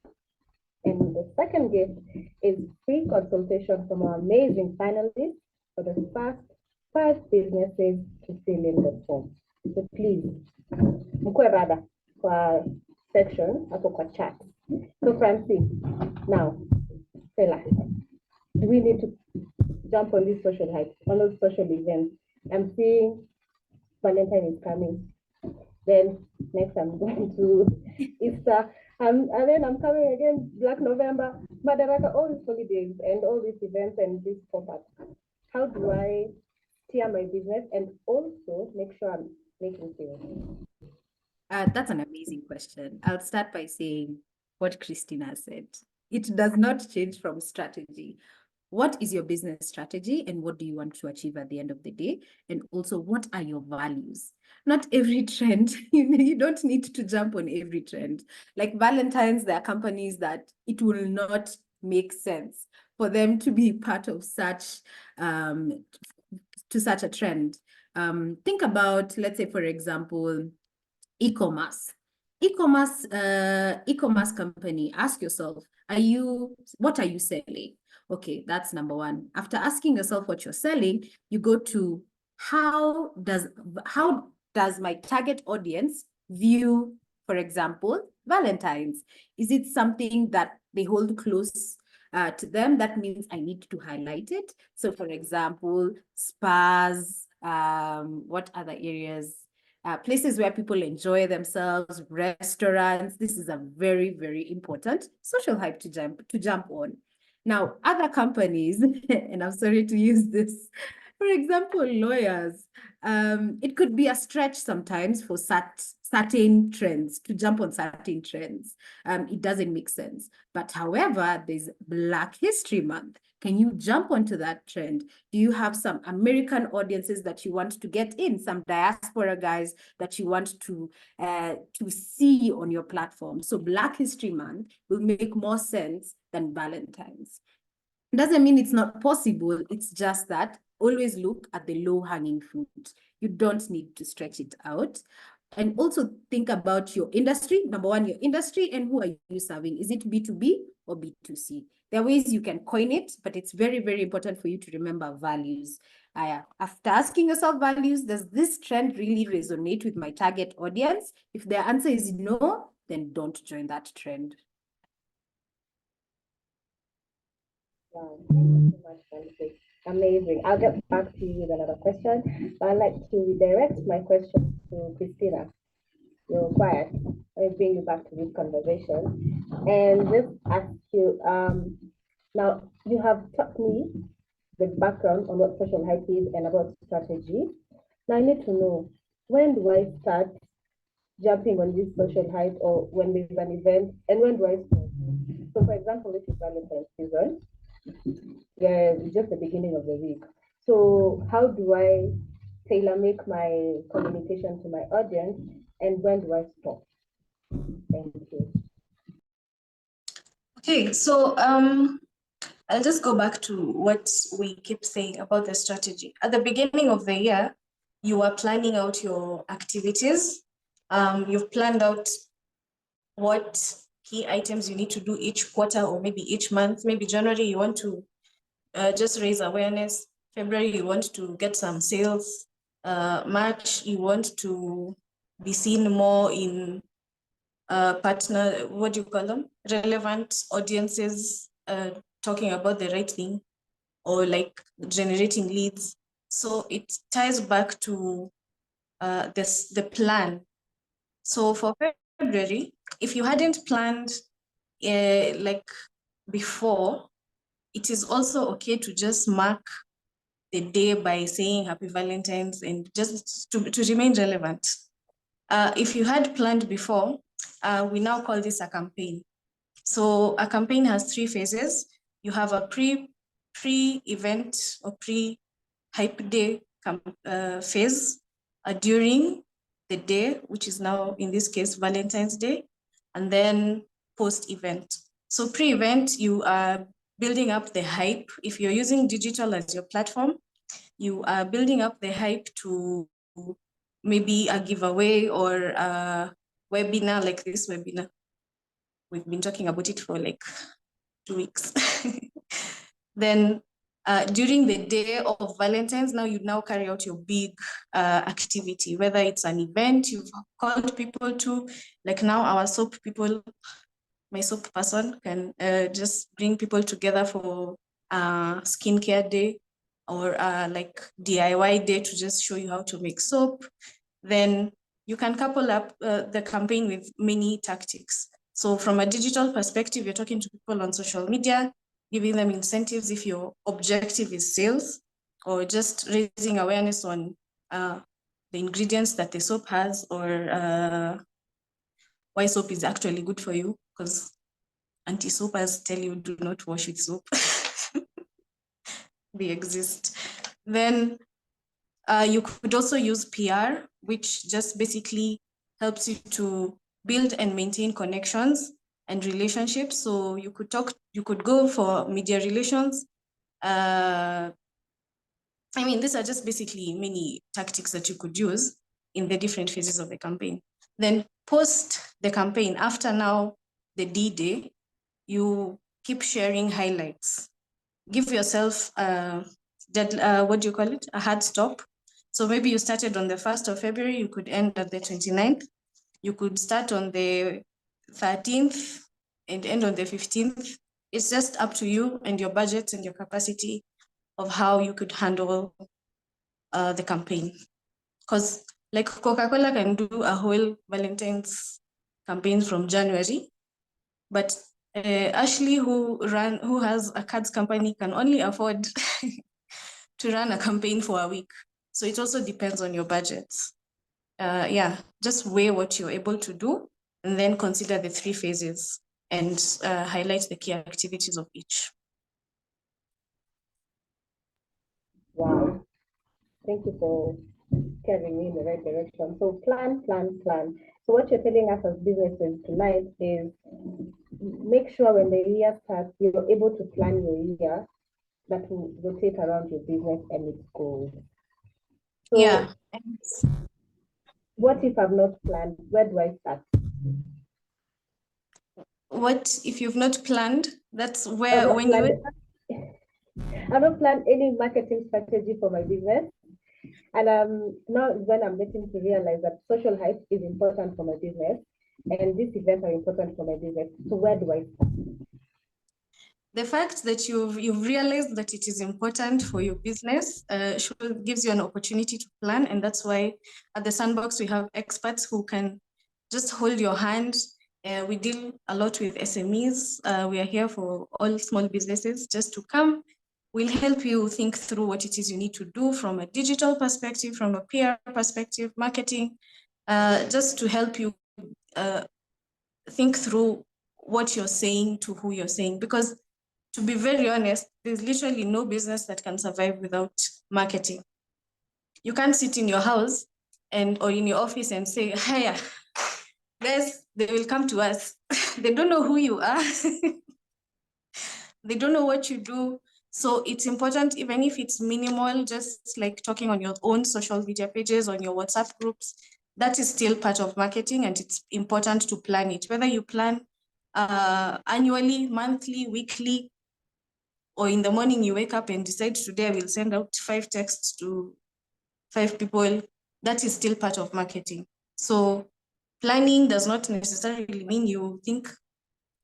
And the second gift is free consultation from our amazing panelists for the first 5 businesses to fill in the form. So please, mkwe rada kwa section hapo kwa chat. So Francis, now tell us, do we need to jump on this social hype, on those social events? I'm seeing Valentine is coming. Then next I'm going to Easter. And then I'm coming again, Black November, Madaraka, all these holidays and all these events and this pop-up. How do I steer my business and also make sure I'm making sales? That's an amazing question. I'll start by saying what Christina said. It does not change from strategy. What is your business strategy and what do you want to achieve at the end of the day? And also, what are your values? Not every trend, you don't need to jump on every trend. Like Valentine's, there are companies that it will not make sense for them to be part of such such a trend. Think about, let's say, for example, e-commerce. E-commerce company, ask yourself, what are you selling? Okay, that's number one. After asking yourself what you're selling, you go to how does my target audience view, for example, Valentine's? Is it something that they hold close to them? That means I need to highlight it. So for example, spas, what other areas? Places where people enjoy themselves, restaurants. This is a very, very important social hype to jump on. Now, other companies, and I'm sorry to use this, for example, lawyers, it could be a stretch sometimes for certain trends, to jump on certain trends. It doesn't make sense. But however, there's Black History Month. Can you jump onto that trend? Do you have some American audiences that you want to get in, some diaspora guys that you want to see on your platform? So Black History Month will make more sense than Valentine's. Doesn't mean it's not possible. It's just that always look at the low-hanging fruit. You don't need to stretch it out. And also think about your industry. Number one, your industry, and who are you serving? Is it B2B or B2C? There are ways you can coin it, but it's very, very important for you to remember values. After asking yourself values, does this trend really resonate with my target audience? If the answer is no, then don't join that trend. Wow, thank you so much, Francis. Amazing. I'll get back to you with another question, but I'd like to redirect my question to Christina. You're quiet. I'll bring you back to this conversation and just ask you, now you have taught me the background on what social hype is and about strategy. Now I need to know, when do I start jumping on this social hype, or when there's an event, and when do I stop? So for example, this is Valentine's season. Yeah, it's just the beginning of the week. So how do I tailor make my communication to my audience, and when do I stop? Thank you. Okay, so I'll just go back to what we keep saying about the strategy. At the beginning of the year, you are planning out your activities. You've planned out what key items you need to do each quarter or maybe each month. Maybe January, you want to just raise awareness. February, you want to get some sales. March, you want to be seen more in partner, what do you call them? Relevant audiences, talking about the right thing, or like generating leads. So it ties back to the plan. So for February, if you hadn't planned like before, it is also okay to just mark the day by saying Happy Valentine's, and just to remain relevant. If you had planned before, we now call this a campaign. So a campaign has 3 phases. You have a pre-event or pre-hype day phase, during the day, which is now in this case Valentine's Day, and then post-event. So pre-event, you are building up the hype. If you're using digital as your platform, you are building up the hype to maybe a giveaway or a webinar like this webinar. We've been talking about it for like 2 weeks. Then during the day of Valentine's, now you now carry out your big activity, whether it's an event you've called people to, like now our soap people, my soap person can just bring people together for skincare day, or like DIY day to just show you how to make soap. Then you can couple up the campaign with many tactics. So from a digital perspective, you're talking to people on social media, giving them incentives if your objective is sales, or just raising awareness on the ingredients that the soap has, or why soap is actually good for you, because anti-soapers tell you do not wash with soap. They exist. Then you could also use PR, which just basically helps you to build and maintain connections and relationships. So you could go for media relations. I mean, these are just basically many tactics that you could use in the different phases of the campaign. Then post the campaign, after now the D-Day, you keep sharing highlights. Give yourself what do you call it? A hard stop. So maybe you started on the 1st of February, you could end at the 29th. You could start on the 13th and end on the 15th. It's just up to you and your budget and your capacity of how you could handle the campaign. Because like Coca-Cola can do a whole Valentine's campaign from January, but Ashley, who has a cards company, can only afford to run a campaign for a week. So it also depends on your budget. Yeah, just weigh what you're able to do and then consider the 3 phases and highlight the key activities of each. Wow. Thank you for carrying me in the right direction. So plan, plan, plan. So what you're telling us as businesses tonight is make sure when the year starts, you're able to plan your year that will rotate around your business and its goals. So yeah. what if I've not planned? Where do I start? What if you've not planned? That's I've where not when you planned any marketing strategy for my business. And now is when I'm getting to realize that social hype is important for my business and these events are important for my business. So where do I start? the fact that you've realized that it is important for your business gives you an opportunity to plan, and that's why at the Sandbox we have experts who can just hold your hand. We deal a lot with SMEs. We are here for all small businesses just to come. We'll help you think through what it is you need to do from a digital perspective, from a PR perspective, marketing, just to help you think through what you're saying to who you're saying. Because to be very honest, there's literally no business that can survive without marketing. You can't sit in your house or in your office and say, hiya, guys, they will come to us. They don't know who you are. They don't know what you do. So it's important, even if it's minimal, just like talking on your own social media pages, on your WhatsApp groups, that is still part of marketing, and it's important to plan it. Whether you plan annually, monthly, weekly, or in the morning you wake up and decide today I will send out 5 texts to 5 people, that is still part of marketing. So planning does not necessarily mean you think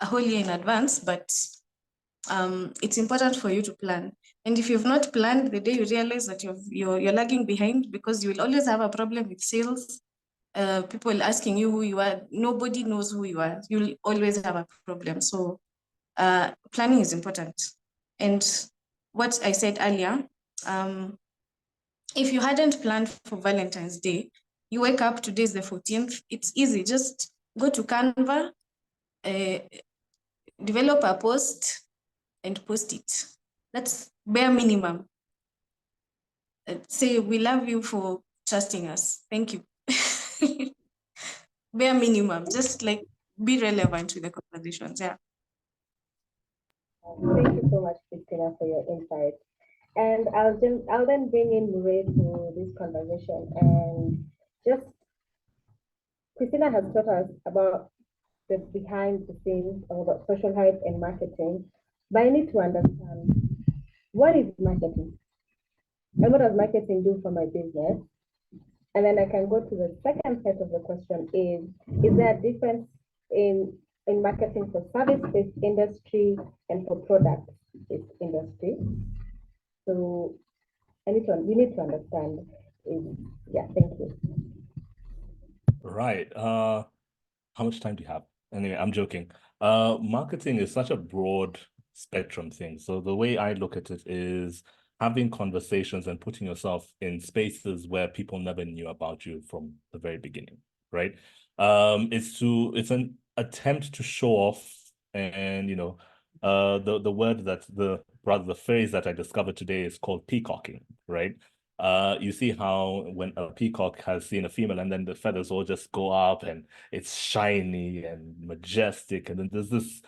a whole year in advance, but it's important for you to plan. And if you've not planned, the day you realize that you're lagging behind, because you will always have a problem with sales, people asking you who you are, nobody knows who you are, you'll always have a problem. So planning is important. And what I said earlier, if you hadn't planned for Valentine's Day, you wake up, today's the 14th, it's easy, just go to Canva, develop a post and post it. That's bare minimum. Say, we love you for trusting us. Thank you. Bare minimum, just like be relevant with the conversations, yeah. Thank you so much, Christina, for your insight. And I'll then bring in Murray to this conversation. And just Christina has taught us about the behind the scenes about social hype and marketing. But I need to understand, what is marketing? And what does marketing do for my business? And then I can go to the second part of the question is there a difference in marketing for service-based industry and for product-based industry? So we need to understand. Yeah, thank you. Right. How much time do you have? Anyway, I'm joking. Marketing is such a broad spectrum thing. So the way I look at it is having conversations and putting yourself in spaces where people never knew about you from the very beginning, right? It's an attempt to show off And the word that the phrase that I discovered today is called peacocking, right? You see how when a peacock has seen a female and then the feathers all just go up and it's shiny and majestic, and then there's this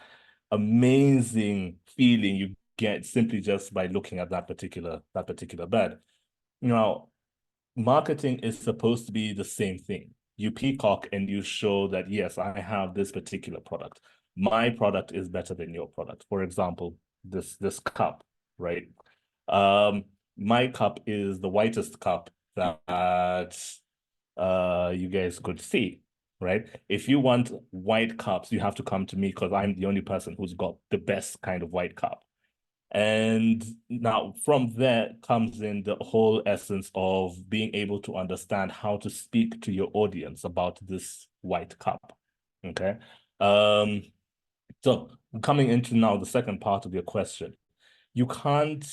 amazing feeling you get simply just by looking at that particular bird. Now, marketing is supposed to be the same thing. You peacock and you show that, yes, I have this particular product. My product is better than your product. For example, this cup, right? My cup is the whitest cup that you guys could see, right? If you want white cups, you have to come to me because I'm the only person who's got the best kind of white cup. And now from there comes in the whole essence of being able to understand how to speak to your audience about this white cup. Okay. So coming into now the second part of your question, you can't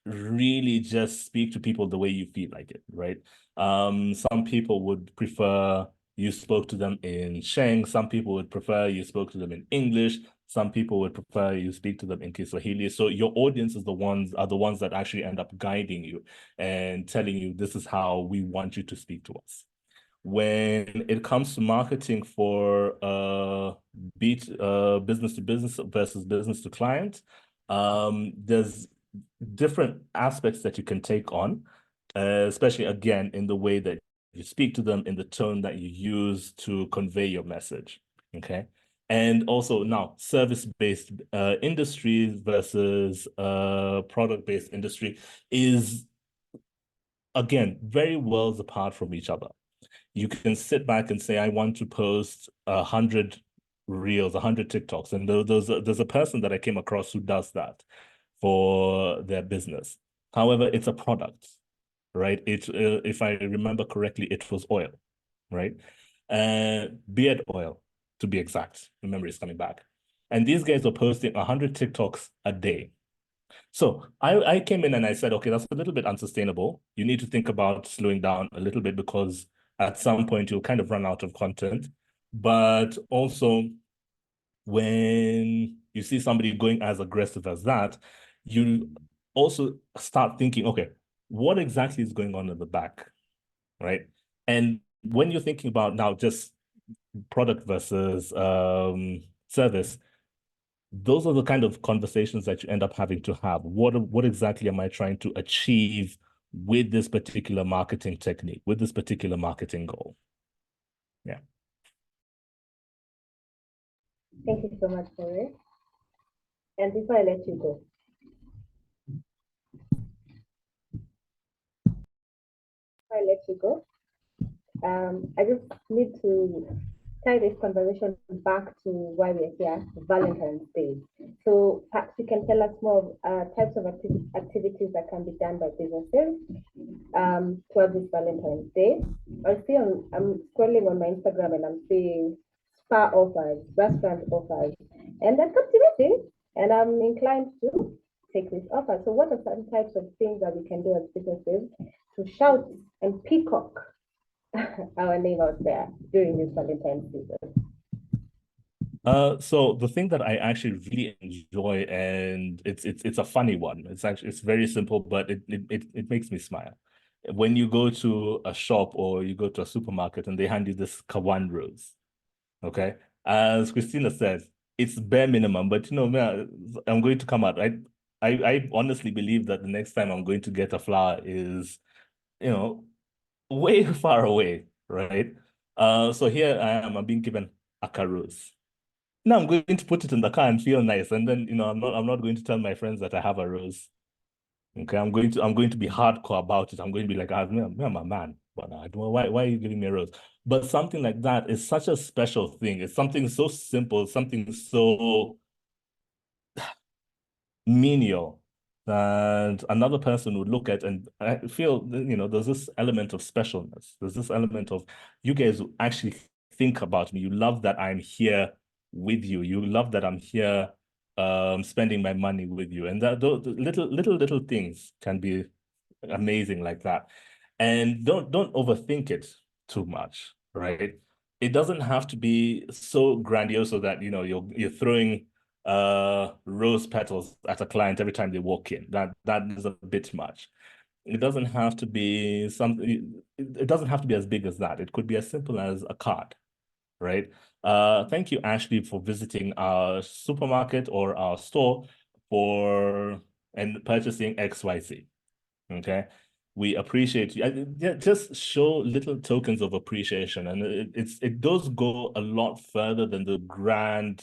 really just speak to people the way you feel like it, right? Some people would prefer you spoke to them in Sheng, some people would prefer you spoke to them in English, some people would prefer you speak to them in Kiswahili. So your audience is the ones that actually end up guiding you and telling you this is how we want you to speak to us. When it comes to marketing for business to business versus business to client, there's different aspects that you can take on, especially again in the way that you speak to them, in the tone that you use to convey your message. Okay. And also now service-based industries versus product-based industry is again very worlds apart from each other. You can sit back and say, I want to post 100 reels, 100 TikToks. And there's a person that I came across who does that for their business. However, it's a product, right? If I remember correctly, it was oil, right? Beard oil, to be exact. The memory is coming back. And these guys are posting 100 TikToks a day. So I came in and I said, okay, that's a little bit unsustainable. You need to think about slowing down a little bit because at some point you'll kind of run out of content. But also when you see somebody going as aggressive as that, you also start thinking, okay, what exactly is going on in the back, right? And when you're thinking about now just product versus service, those are the kind of conversations that you end up having to have. What exactly am I trying to achieve with this particular marketing technique, with this particular marketing goal? Yeah. Thank you so much for it. And before I let you go, I just need to tie this conversation back to why we're here, Valentine's Day. So perhaps you can tell us more types of activities that can be done by businesses towards this Valentine's Day. I'm scrolling on my Instagram and I'm seeing spa offers, restaurant offers, and that's captivating. And I'm inclined to take this offer. So what are some types of things that we can do as businesses to shout and peacock our name out there during this Valentine's season? So the thing that I actually really enjoy, and it's a funny one. It's very simple, but it makes me smile. When you go to a shop or you go to a supermarket and they hand you this Kawan rose, okay? As Christina said, it's bare minimum, but man, I'm going to come out. I honestly believe that the next time I'm going to get a flower is, way far away, right? So here I am, I'm being given a rose. Now I'm going to put it in the car and feel nice. And then, I'm not going to tell my friends that I have a rose. Okay, I'm going to be hardcore about it. I'm going to be like, I'm a man, but I don't, why are you giving me a rose? But something like that is such a special thing. It's something so simple, something so menial that another person would look at, and I feel, there's this element of specialness. There's this element of you guys actually think about me. You love that I'm here with you. You love that I'm here spending my money with you. And that those little things can be amazing like that. And don't overthink it too much, right? It doesn't have to be so grandiose so that you're throwing rose petals at a client every time they walk in. That is a bit much. It doesn't have to be something, it doesn't have to be as big as that. It could be as simple as a card, right? Thank you, Ashley, for visiting our supermarket or our store and purchasing XYZ. Okay. We appreciate you. Just show little tokens of appreciation, and it does go a lot further than the grand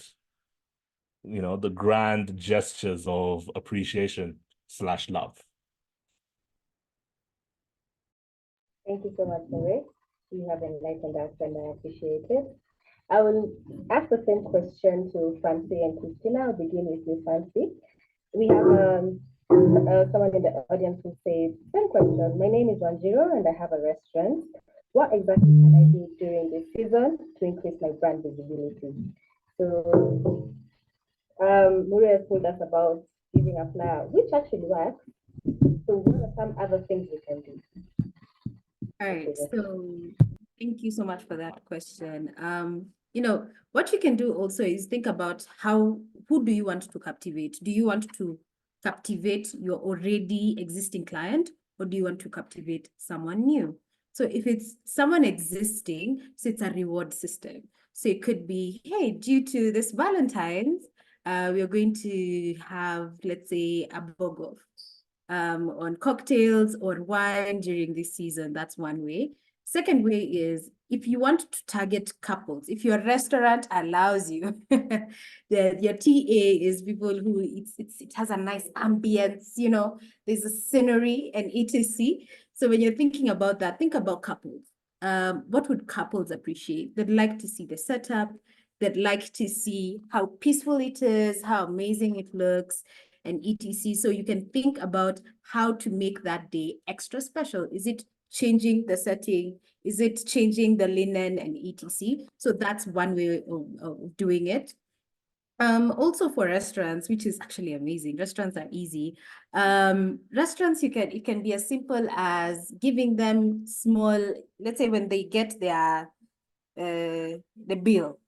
gestures of appreciation / love. Thank you so much, Mary. You have enlightened us and I appreciate it. I will ask the same question to Francie and Christina. I'll begin with you, Francie. We have someone in the audience who said, same question. My name is Wanjiro and I have a restaurant. What exactly can I do during this season to increase my brand visibility? So Muri has told us about giving a flyer, which actually works. So what are some other things we can do? All right, so thank you so much for that question. What you can do also is think about who do you want to captivate? Do you want to captivate your already existing client, or do you want to captivate someone new? So if it's someone existing, so it's a reward system. So it could be, hey, due to this Valentine's, we are going to have, let's say, a BOGO on cocktails or wine during this season. That's one way. Second way is if you want to target couples, if your restaurant allows you, your TA is people who it has a nice ambience, there's a scenery and etc. So when you're thinking about that, think about couples. What would couples appreciate? They'd like to see the setup. They'd like to see how peaceful it is, how amazing it looks, and etc. So you can think about how to make that day extra special. Is it changing the setting? Is it changing the linen and etc.? So that's one way of doing it. Also for restaurants, which is actually amazing. Restaurants are easy. Restaurants, it can be as simple as giving them small, let's say when they get the bill,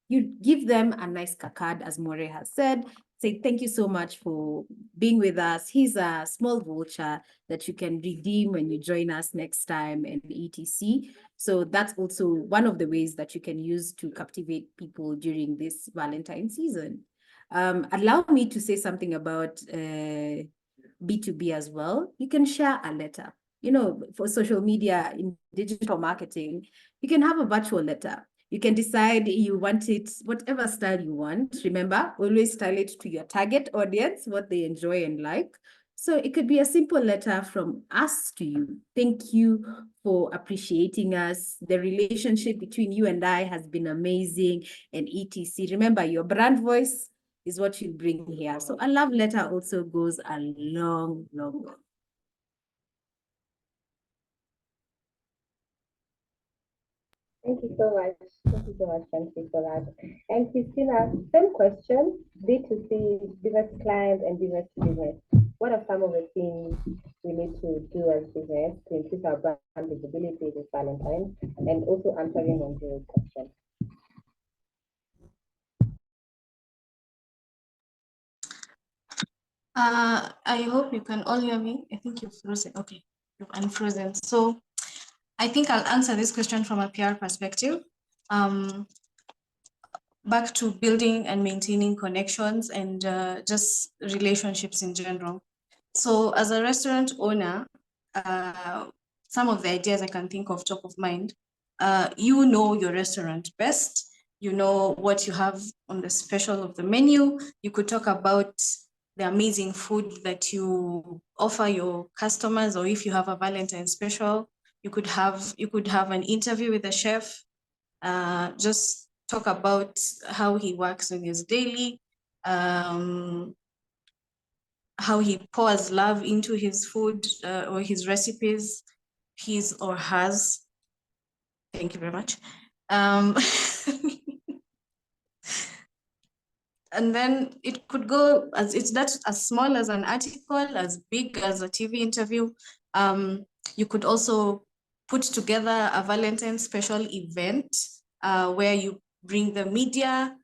you give them a nice card, as More has said, say thank you so much for being with us. Here's a small voucher that you can redeem when you join us next time and etc. So that's also one of the ways that you can use to captivate people during this Valentine season. Allow me to say something about B2B as well. You can share a letter. For social media, in digital marketing, you can have a virtual letter. You can decide you want it, whatever style you want. Remember, always style it to your target audience, what they enjoy and like. So it could be a simple letter from us to you. Thank you for appreciating us. The relationship between you and I has been amazing and etc. Remember, your brand voice is what you bring here. So a love letter also goes a long, long way. Thank you so much. Thank you so much, Francie, for that. And Christina, same question, B2C, business client and business to business. What are some of the things we need to do as business to increase our brand visibility this Valentine, and also answering on your question? I hope you can all hear me. I think you've frozen. Okay, you've unfrozen. So I think I'll answer this question from a PR perspective. Back to building and maintaining connections and just relationships in general. So as a restaurant owner, some of the ideas I can think of top of mind, you know your restaurant best. You know what you have on the special of the menu. You could talk about the amazing food that you offer your customers, or if you have a Valentine special, you could have an interview with the chef. Just talk about how he works in his daily, how he pours love into his food or his recipes, his or hers. Thank you very much. And then it could go as small as an article, as big as a TV interview. You could also put together a Valentine special event where you bring the media,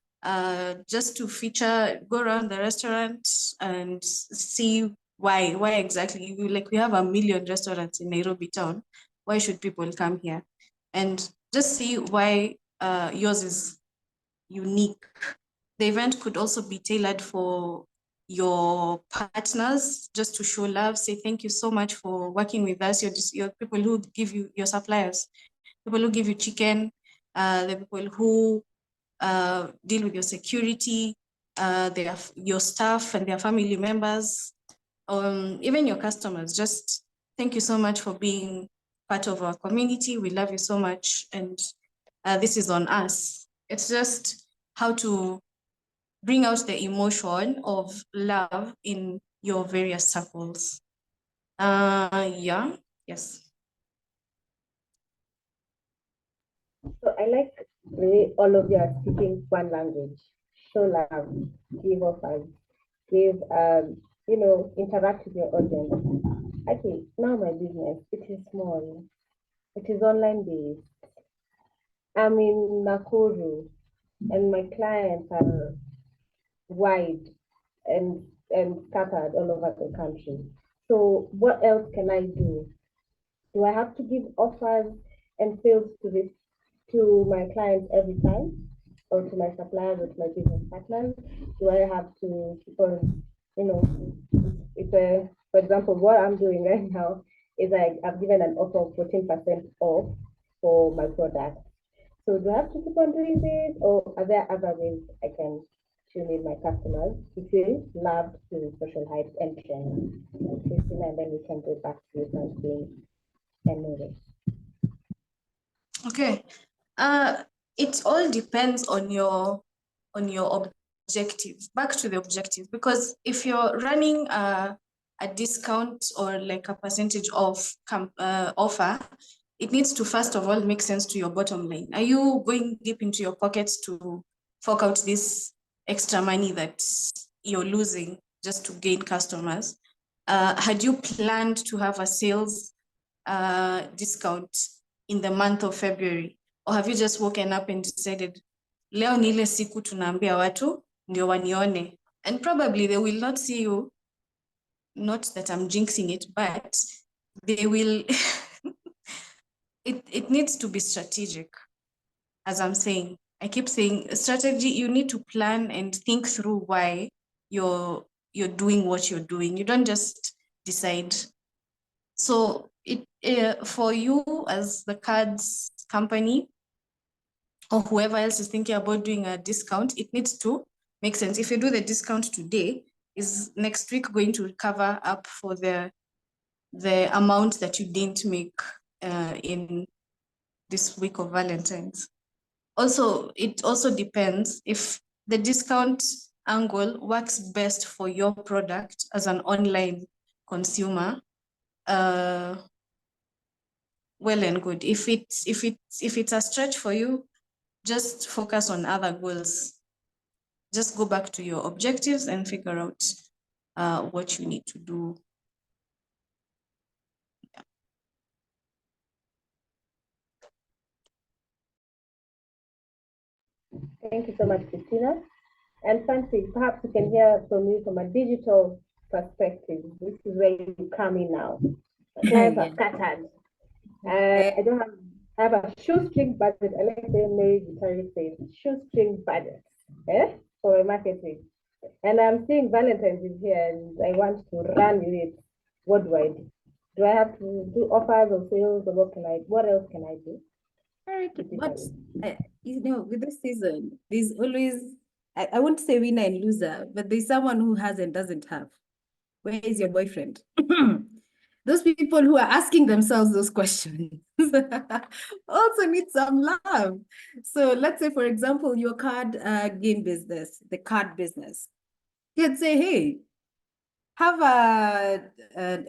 just to feature, go around the restaurant and see why exactly. We have 1 million restaurants in Nairobi town. Why should people come here? And just see why yours is unique. The event could also be tailored for your partners, just to show love, say thank you so much for working with us. Your people who give you, your suppliers, people who give you chicken, the people who deal with your security, your staff and their family members, even your customers. Just thank you so much for being part of our community. We love you so much, and this is on us. It's just how to bring out the emotion of love in your various circles. Yes. So I like the way all of you are speaking one language. Show love, give offers, give, interact with your audience. Okay, now my business, it is small. It is online based. I'm in Nakuru and my clients are wide and scattered all over the country. So what else can I do? Do I have to give offers and sales to my clients every time, or to my suppliers or to my business partners? Do I have to keep on, for example, what I'm doing right now is I've given an offer of 14% off for my product. So do I have to keep on doing this, or are there other ways I can tune in my customers to feel loved through social hype and trends? Christina, and then we can go back to something and move it. Okay. It all depends on your objective. Back to the objective, because if you're running a discount or like a percentage off offer, it needs to first of all make sense to your bottom line. Are you going deep into your pockets to fork out this extra money that you're losing just to gain customers? Had you planned to have a sales discount in the month of February? Or have you just woken up and decided, leo ni ile siku tunaambia watu ndio wanione? And probably they will not see you, not that I'm jinxing it, but they will, it needs to be strategic. As I'm saying, I keep saying strategy, you need to plan and think through why you're doing what you're doing. You don't just decide. So for you as the cards company, or whoever else is thinking about doing a discount, it needs to make sense. If you do the discount today, is next week going to cover up for the amount that you didn't make in this week of Valentine's? Also, it also depends if the discount angle works best for your product as an online consumer. Well and good. If it's a stretch for you, just focus on other goals. Just go back to your objectives and figure out what you need to do. Yeah. Thank you so much, Christina. And Fancy, perhaps we can hear from you from a digital perspective. This is where you come in now. Clients are scattered. I have a shoestring budget. I like the Mary Guitarist says, shoestring budget for my marketing. And I'm seeing Valentine's is here and I want to run with it. What do I do? Do I have to do offers or sales, or what else can I do? But with this season, there's always, I won't say winner and loser, but there's someone who has and doesn't have. Where is your boyfriend? Those people who are asking themselves those questions also need some love. So let's say, for example, your card game business, the card business. You'd say, hey, have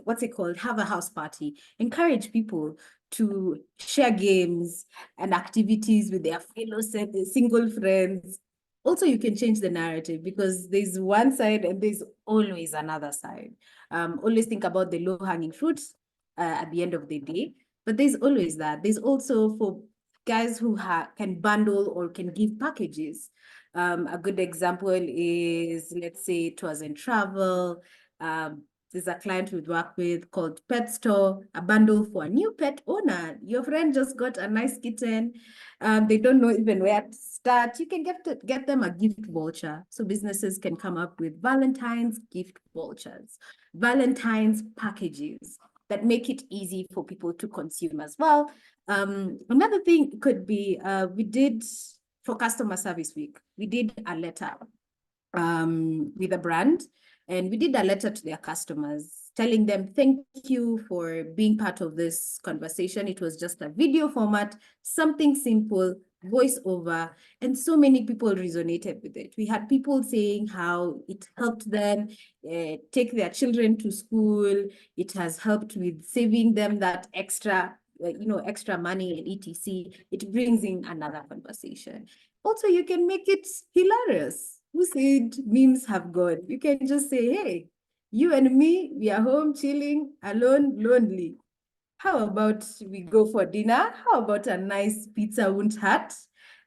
what's it called? Have a house party. Encourage people to share games and activities with their fellow single friends. Also, you can change the narrative because there's one side and there's always another side. Always think about the low-hanging fruits at the end of the day, but there's always that. There's also for guys who can bundle or can give packages. A good example is, let's say, Tours and Travel. There's a client we work with called Pet Store, a bundle for a new pet owner. Your friend just got a nice kitten. They don't know even where to start. You can get them a gift voucher. So businesses can come up with Valentine's gift vouchers, Valentine's packages that make it easy for people to consume as well. Another thing could be, we did for Customer Service Week, we did a letter with a brand, and we did a letter to their customers telling them thank you for being part of this conversation. It was just a video format, something simple, voice over, and so many people resonated with it. We had people saying how it helped them take their children to school. It has helped with saving them that extra extra money and etc. It brings in another conversation. Also, you can make it hilarious. Who said memes have gone? You can just say, hey, you and me, we are home chilling, alone, lonely. How about we go for dinner? How about a nice pizza won't hurt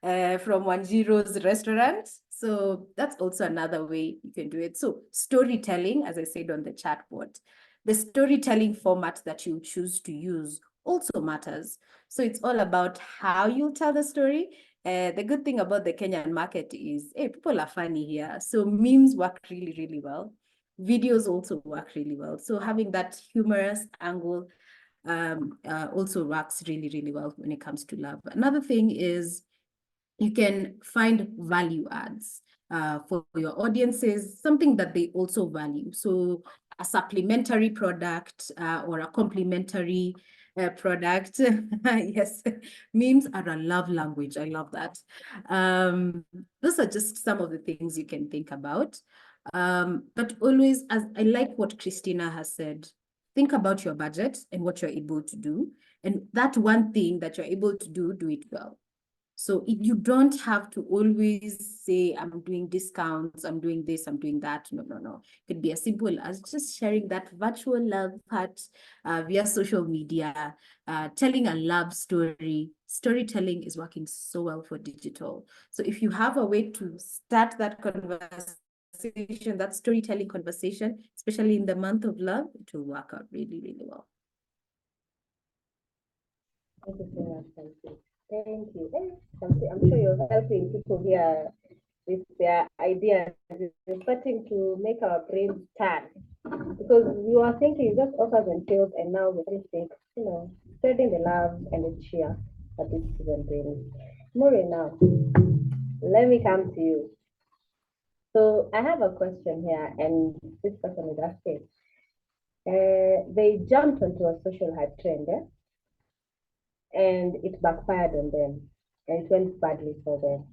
from Wanjiro's restaurant? So that's also another way you can do it. So storytelling, as I said on the chat board, the storytelling format that you choose to use also matters. So it's all about how you tell the story. The good thing about the Kenyan market is, hey, people are funny here. So memes work really, really well. Videos also work really well. So having that humorous angle also works really, really well when it comes to love. Another thing is you can find value adds for your audiences, something that they also value. So a supplementary product or a complementary product. Yes, memes are a love language. I love that. Those are just some of the things you can think about. But always, as I like what Christina has said, think about your budget and what you're able to do. And that one thing that you're able to do it well. So you don't have to always say, I'm doing discounts, I'm doing this, I'm doing that. No. It could be as simple as just sharing that virtual love part via social media, telling a love story. Storytelling is working so well for digital. So if you have a way to start that conversation, that storytelling conversation, especially in the month of love, it will work out really, really well. Thank you so much, Nancy. Thank you. I'm sure you're helping people here with their ideas. You're starting to make our brains turn, because we were thinking just offers and sales, and now we really think, spreading the love and the cheer that this season brings. Maureen, now, let me come to you. So I have a question here, and this person is asking. They jumped onto a social hype trend, and it backfired on them, and it went badly for them.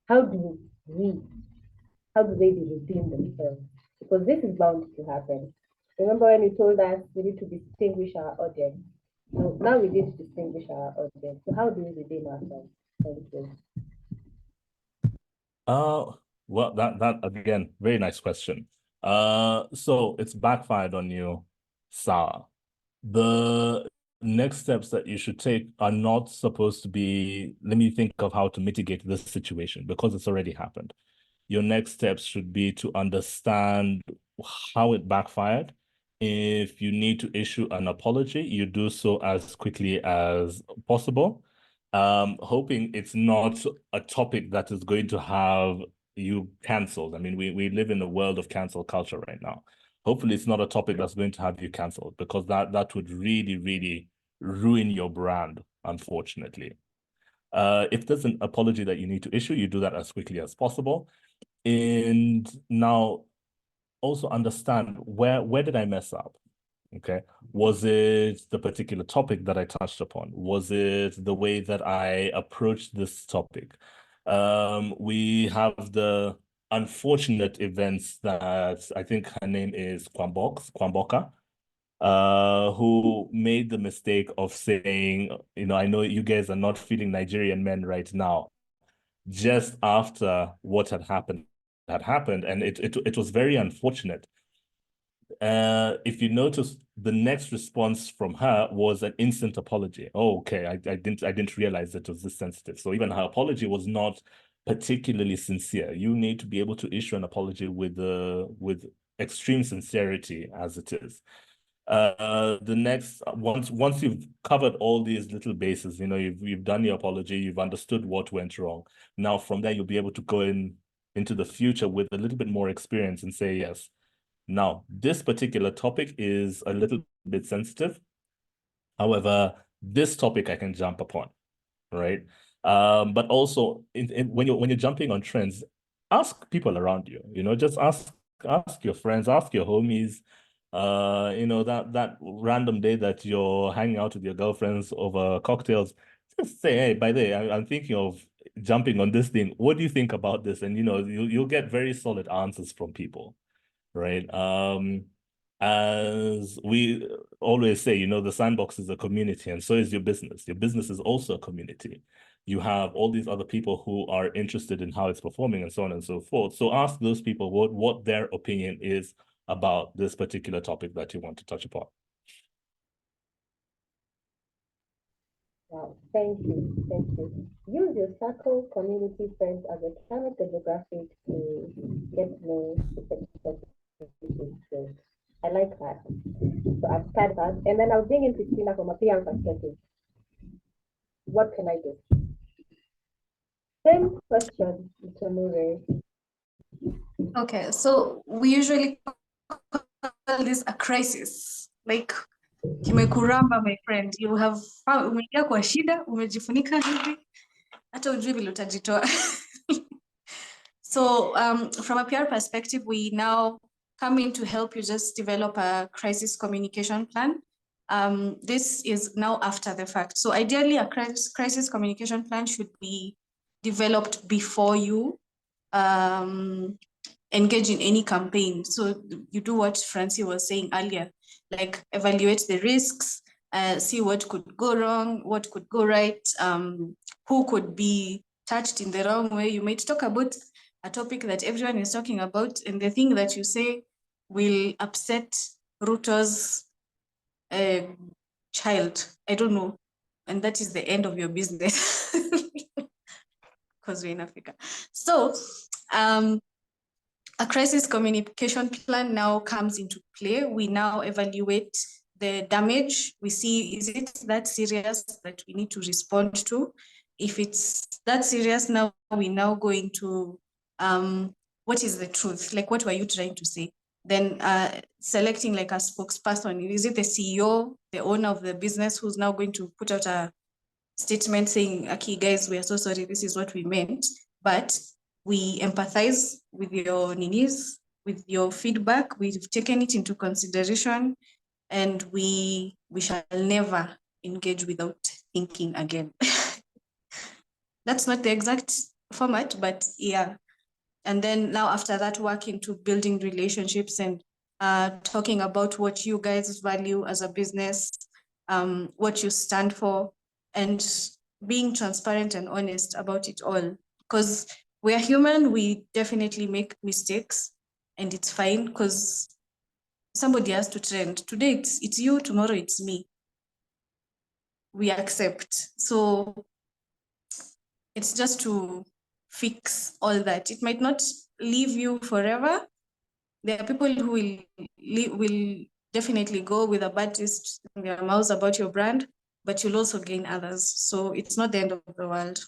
How do they redeem themselves? Because this is bound to happen. Remember when you told us we need to distinguish our audience? So now we need to distinguish our audience. So how do we redeem ourselves? Thank you. Well, that again, very nice question. So it's backfired on you, Sarah. The next steps that you should take are not supposed to be, let me think of how to mitigate this situation, because it's already happened. Your next steps should be to understand how it backfired. If you need to issue an apology, you do so as quickly as possible. Hoping it's not a topic that is going to have you canceled. I mean, we live in a world of cancel culture right now. Hopefully it's not a topic that's going to have you canceled, because that would really, really ruin your brand, unfortunately. If there's an apology that you need to issue, you do that as quickly as possible. And now also understand where did I mess up? Okay. Was it the particular topic that I touched upon? Was it the way that I approached this topic? We have the unfortunate events that I think her name is Kwamboka, who made the mistake of saying, I know you guys are not feeling Nigerian men right now, just after what had happened. And it was very unfortunate. if you notice, the next response from her was an instant apology. Oh, okay, I didn't realize that it was this sensitive. So even her apology was not particularly sincere. You need to be able to issue an apology with extreme sincerity as it is. The next, once you've covered all these little bases, you know, you've done your apology, you've understood what went wrong. Now from there, you'll be able to go into the future with a little bit more experience and say, yes, now this particular topic is a little bit sensitive. However, this topic I can jump upon, right? But also when you're jumping on trends, ask people around you, you know, just ask your friends, ask your homies, you know, that random day that you're hanging out with your girlfriends over cocktails, just say, hey, by the way, I'm thinking of jumping on this thing. What do you think about this? And, you know, you'll get very solid answers from people, right? As we always say, you know, the sandbox is a community, and so is your business. Your business is also a community. You have all these other people who are interested in how it's performing and so on and so forth. So ask those people what their opinion is about this particular topic that you want to touch upon. Wow, thank you, thank you. Use your circle, community, friends as a climate demographic to get to know the perspective. I like that. So I've started that, and then I'll bring in Christina from a PR perspective. What can I do? Same question, Mr. Murray. Okay, so we usually call this a crisis. Like kimekuramba, my friend, you have umeingia kwa shida, umejifunika hivi, hata ujui vile utajitoa. So from a PR perspective, we now come in to help you just develop a crisis communication plan. This is now after the fact. So ideally, a crisis communication plan should be developed before you engage in any campaign. So you do what Francie was saying earlier, like evaluate the risks, see what could go wrong, what could go right, who could be touched in the wrong way. You might talk about a topic that everyone is talking about, and the thing that you say will upset Ruto's child. I don't know. And that is the end of your business. Because we're in Africa. So a crisis communication plan now comes into play. We now evaluate the damage. We see, is it that serious that we need to respond to? If it's that serious, now we now go into what is the truth? Like, what were you trying to say? Then selecting like a spokesperson. Is it the CEO, the owner of the business, who's now going to put out a statement saying, okay, guys, we are so sorry, this is what we meant, but we empathize with your ninis, with your feedback. We've taken it into consideration, and we shall never engage without thinking again. That's not the exact format, but yeah. And then now after that, work into building relationships and talking about what you guys value as a business, what you stand for, and being transparent and honest about it all. Because we are human, we definitely make mistakes, and it's fine because somebody has to trend. Today it's you, tomorrow it's me. We accept. So it's just to fix all that. It might not leave you forever. There are people who will definitely go with a bad taste in their mouths about your brand, but you'll also gain others. So it's not the end of the world.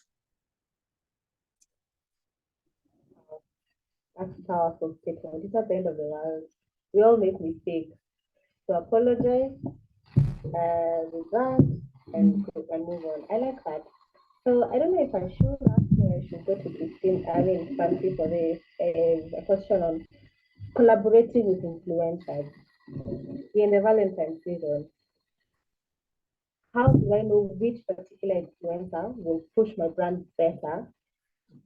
That's a powerful statement. It's not the end of the world. We all make mistakes. So apologize, regret, and move on. I like that. So I don't know if I should ask or I should go to Christine, Fancy for this, a question on collaborating with influencers in the Valentine's season. How do I know which particular influencer will push my brand better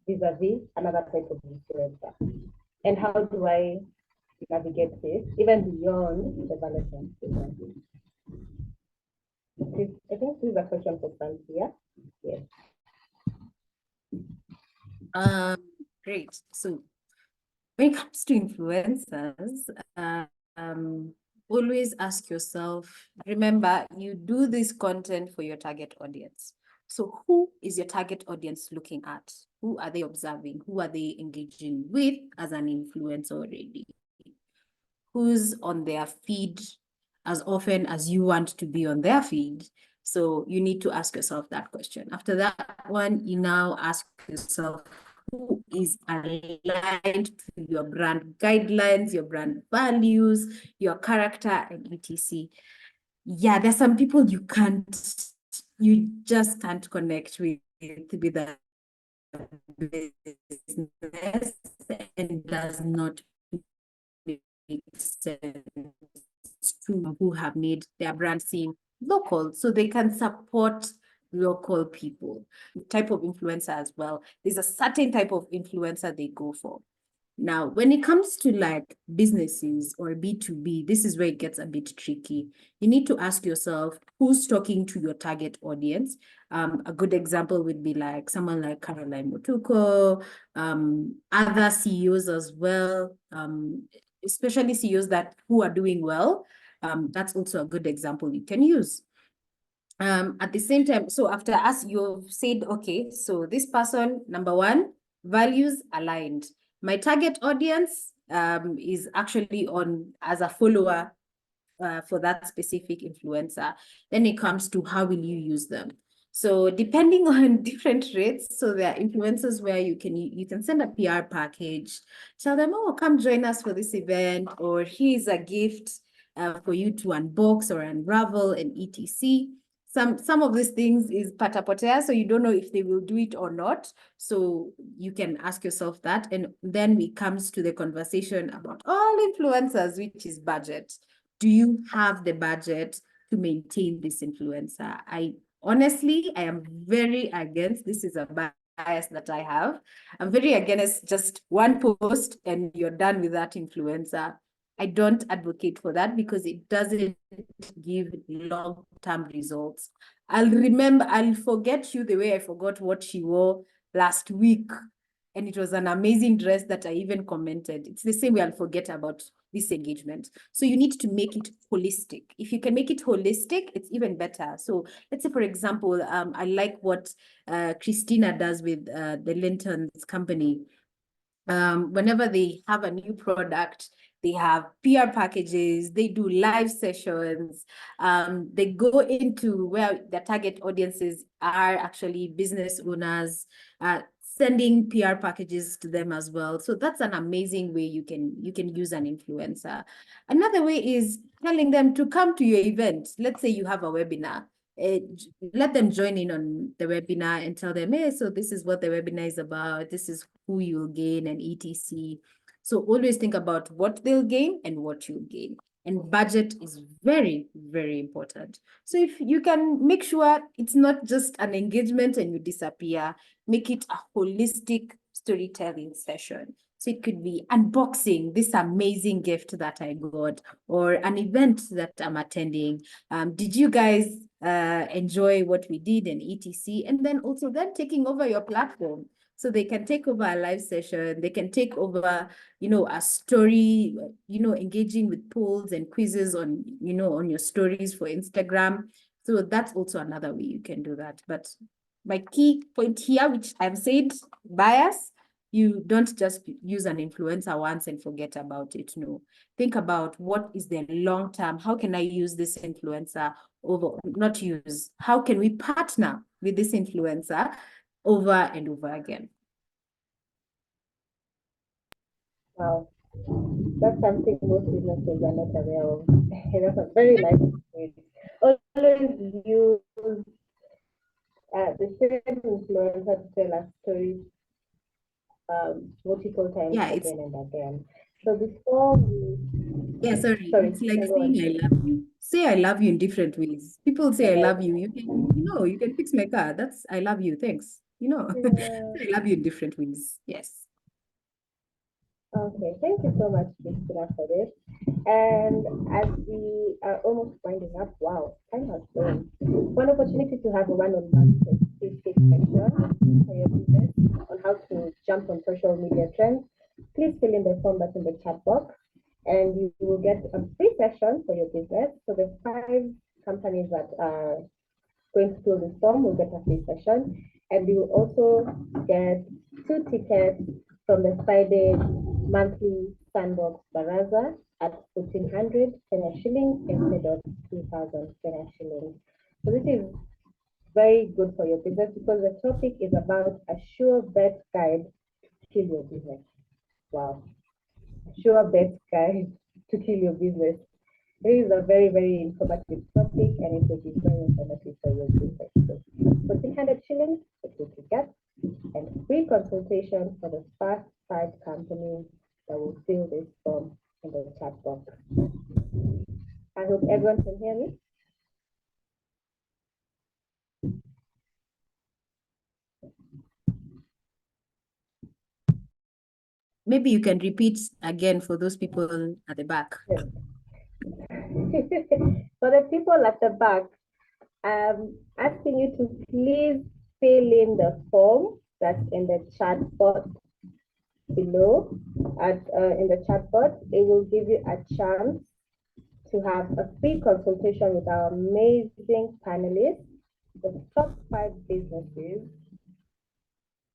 vis-a-vis another type of influencer? And how do I navigate this even beyond the Valentine's season? I think this is a question for Francia. Yes. Great. So when it comes to influencers, always ask yourself, remember, you do this content for your target audience. So who is your target audience looking at? Who are they observing? Who are they engaging with as an influencer already? Who's on their feed as often as you want to be on their feed? So you need to ask yourself that question. After that one, you now ask yourself, who is aligned to your brand guidelines, your brand values, your character, and etc. Yeah, there's some people you just can't connect with the business, and does not make sense to who have made their brand seem local so they can support local people. Type of influencer as well. There's a certain type of influencer they go for. Now, when it comes to like businesses or B2B, this is where it gets a bit tricky. You need to ask yourself who's talking to your target audience. A good example would be like someone like Caroline Motuko, other CEOs as well, especially CEOs who are doing well. That's also a good example you can use. At the same time, so after us, you've said, okay, so this person, number one, values aligned. My target audience is actually on as a follower for that specific influencer. Then it comes to how will you use them. So depending on different rates, so there are influencers where you can send a PR package, tell them, oh, come join us for this event, or here's a gift for you to unbox or unravel and etc. Some of these things is patapotea, so you don't know if they will do it or not. So you can ask yourself that. And then it comes to the conversation about all influencers, which is budget. Do you have the budget to maintain this influencer? Honestly, I am very against, this is a bias that I have. I'm very against just one post and you're done with that influencer. I don't advocate for that because it doesn't give long-term results. I'll forget you the way I forgot what she wore last week. And it was an amazing dress that I even commented. It's the same way I'll forget about this engagement. So you need to make it holistic. If you can make it holistic, it's even better. So let's say, for example, I like what Christina does with the Linton's company. Whenever they have a new product, they have PR packages, they do live sessions, they go into where their target audiences are actually business owners, sending PR packages to them as well. So that's an amazing way you can use an influencer. Another way is telling them to come to your event. Let's say you have a webinar. Let them join in on the webinar and tell them, hey, so this is what the webinar is about. This is who you'll gain and etc. So always think about what they'll gain and what you'll gain. And budget is very, very important. So if you can make sure it's not just an engagement and you disappear, make it a holistic storytelling session. So it could be unboxing this amazing gift that I got, or an event that I'm attending. Did you guys enjoy what we did and etc. And then also then taking over your platform. So they can take over a live session, they can take over, a story, engaging with polls and quizzes on, on your stories for Instagram. So that's also another way you can do that. But my key point here, which I've said, bias, you don't just use an influencer once and forget about it. No, think about what is the long term. How can I use this influencer how can we partner with this influencer over and over again? Wow, that's something most businesses are not aware of. That's a very nice point. Always use the same influencer to tell us stories multiple times again and again. So before we... Yeah, sorry. It's like saying I love you. Say I love you in different ways. People say I love you. You can fix my car. That's I love you. Thanks. Say I love you in different ways. Yes. Okay, thank you so much, Christina, for this. And as we are almost winding up, wow, time has flown. One opportunity to have a one-on-one specific section for your business on how to jump on social media trends. Please fill in the form that's in the chat box. and you will get a free session for your business. So the 5 companies that are going to fill this form will get a free session, and you will also get 2 tickets from the Friday monthly Sandbox Baraza at 1,400 Kenya shillings instead of 2,000 Kenya shillings. So this is very good for your business because the topic is about a sure bet guide to kill your business. Wow. Sure bet guide to kill your business. It is a very, very informative topic and it will be very informative for your business. So 1,400 shillings for 2 tickets and free consultation for the first 5 companies that will fill this form in the chat box. I hope everyone can hear me. Maybe you can repeat again for those people at the back. Yes. For the people at the back, I'm asking you to please fill in the form that's in the chat box below. In the chat box, it will give you a chance to have a free consultation with our amazing panelists, the top 5 businesses.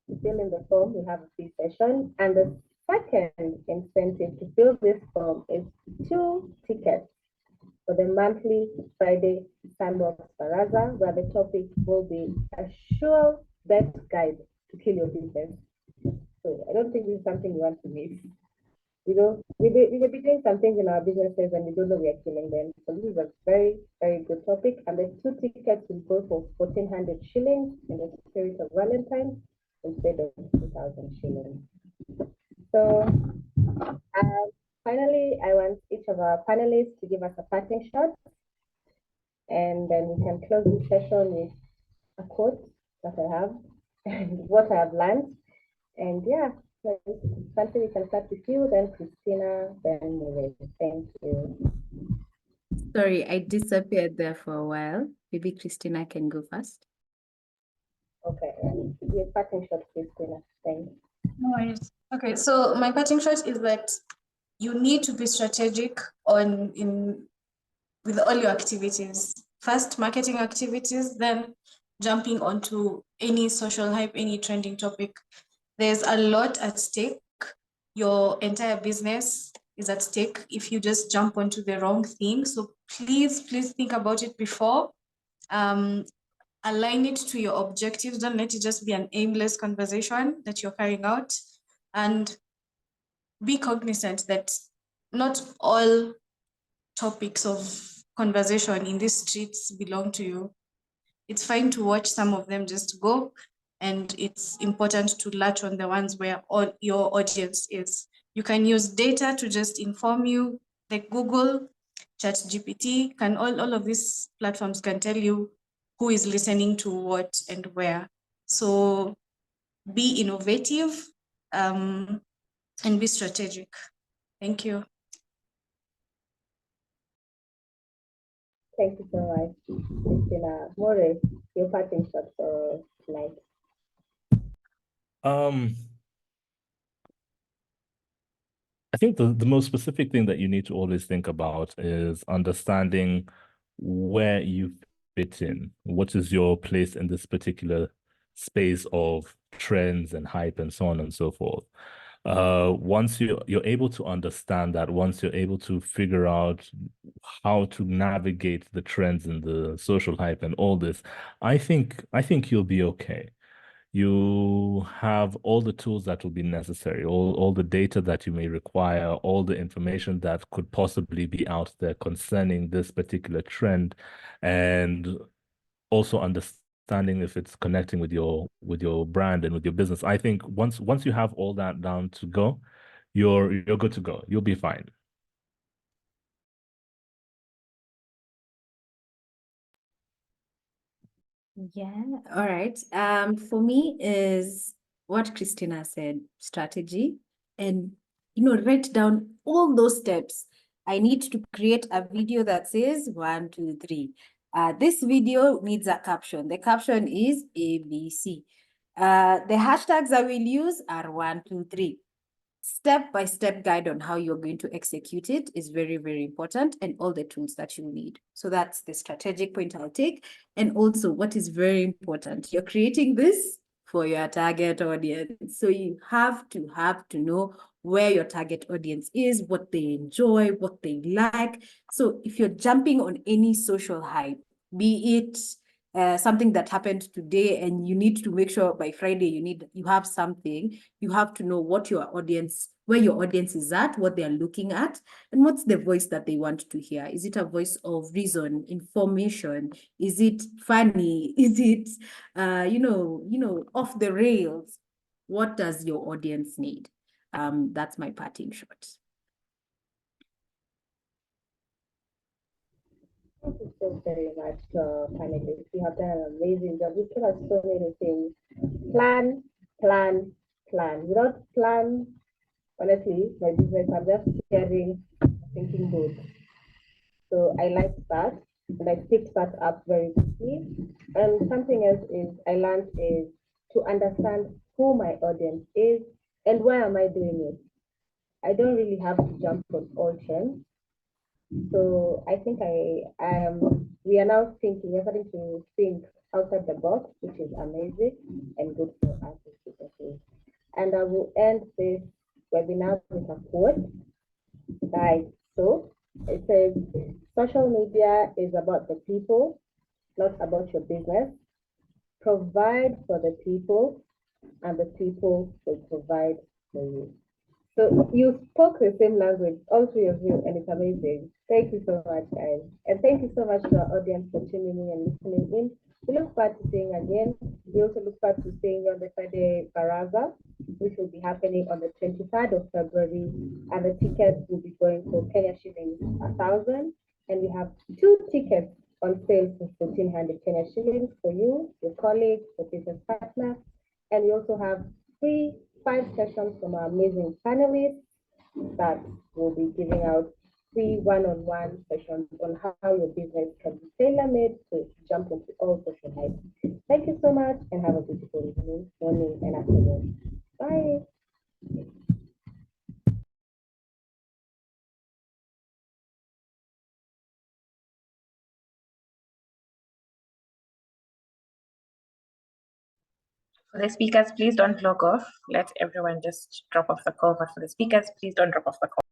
To fill in the form, you have a free session, and the second incentive to fill this form is 2 tickets for the monthly Friday Sandbox Baraza, where the topic will be a sure bet guide to kill your business. So I don't think this is something you want to miss. You know, we may be doing some things in our businesses and we don't know we are killing them. So this is a very, very good topic. And the 2 tickets will go for 1,400 shillings in the spirit of Valentine's instead of 2,000 shillings. So finally, I want each of our panelists to give us a parting shot. And then we can close this session with a quote that I have and what I have learned. And yeah, something we can start with you, then Christina, then Mure. Thank you. Sorry, I disappeared there for a while. Maybe Christina can go first. Okay, your parting shot, Christina. Thanks. No worries. Okay, so my parting shot is that you need to be strategic with all your activities. First, marketing activities, then jumping onto any social hype, any trending topic. There's a lot at stake. Your entire business is at stake if you just jump onto the wrong thing. So please think about it before. Align it to your objectives. Don't let it just be an aimless conversation that you're carrying out. And be cognizant that not all topics of conversation in these streets belong to you. It's fine to watch some of them just go, and it's important to latch on the ones where all your audience is. You can use data to just inform you, like Google, ChatGPT, all of these platforms can tell you who is listening to what and where. So be innovative and be strategic. Thank you. Thank you so much, Christina. More, your parting shot for tonight. I think the most specific thing that you need to always think about is understanding where you fit in. What is your place in this particular space of trends and hype and so on and so forth. Once you're able to understand that, once you're able to figure out how to navigate the trends and the social hype and all this, I think you'll be okay. You have all the tools that will be necessary, all the data that you may require, all the information that could possibly be out there concerning this particular trend, and also understanding if it's connecting with your brand and with your business. I think once you have all that down to go, you're good to go. You'll be fine. Yeah, all right. For me is what Christina said, strategy, and write down all those steps. I need to create a video that says 1, 2, 3. This video needs a caption. The caption is ABC. The hashtags I will use are 1, 2, 3. step-by-step guide on how you're going to execute it is very, very important, and all the tools that you need. So that's the strategic point I'll take. And also what is very important, you're creating this for your target audience. So you have to know where your target audience is, what they enjoy, what they like. So if you're jumping on any social hype, be it something that happened today and you need to make sure by Friday you have something, you have to know what your audience, where your audience is at, what they are looking at, and what's the voice that they want to hear. Is it a voice of reason, information? Is it funny? Is it off the rails? What does your audience need? That's my parting shot. Thank you so very much, panelists. You have done an amazing job. You told us so many things. Plan, plan, plan. Without plan, honestly, my business, I'm just hearing thinking board. So I like that, and I picked that up very quickly. And something else is I learned is to understand who my audience is and why am I doing it. I don't really have to jump on all trends. So I think we are now thinking, we're starting to think outside the box, which is amazing and good for us as businesses. And I will end this webinar with a quote. So it says, social media is about the people, not about your business. Provide for the people, and the people will provide for you. So you spoke the same language, all three of you, and it's amazing. Thank you so much, guys. And thank you so much to our audience for tuning in and listening in. We look forward to seeing again. We also look forward to seeing you on the Friday Baraza, which will be happening on the 23rd of February. And the tickets will be going for Kenya shillings 1,000. And we have 2 tickets on sale for 1,400 Kenya shillings for you, your colleagues, your business partner. And we also have 5 sessions from our amazing panelists that will be giving out free one-on-one sessions on how your business can be tailor-made to jump into all social life. Thank you so much and have a beautiful evening, morning, and afternoon. Bye. For the speakers, please don't log off. Let everyone just drop off the call. But for the speakers, please don't drop off the call.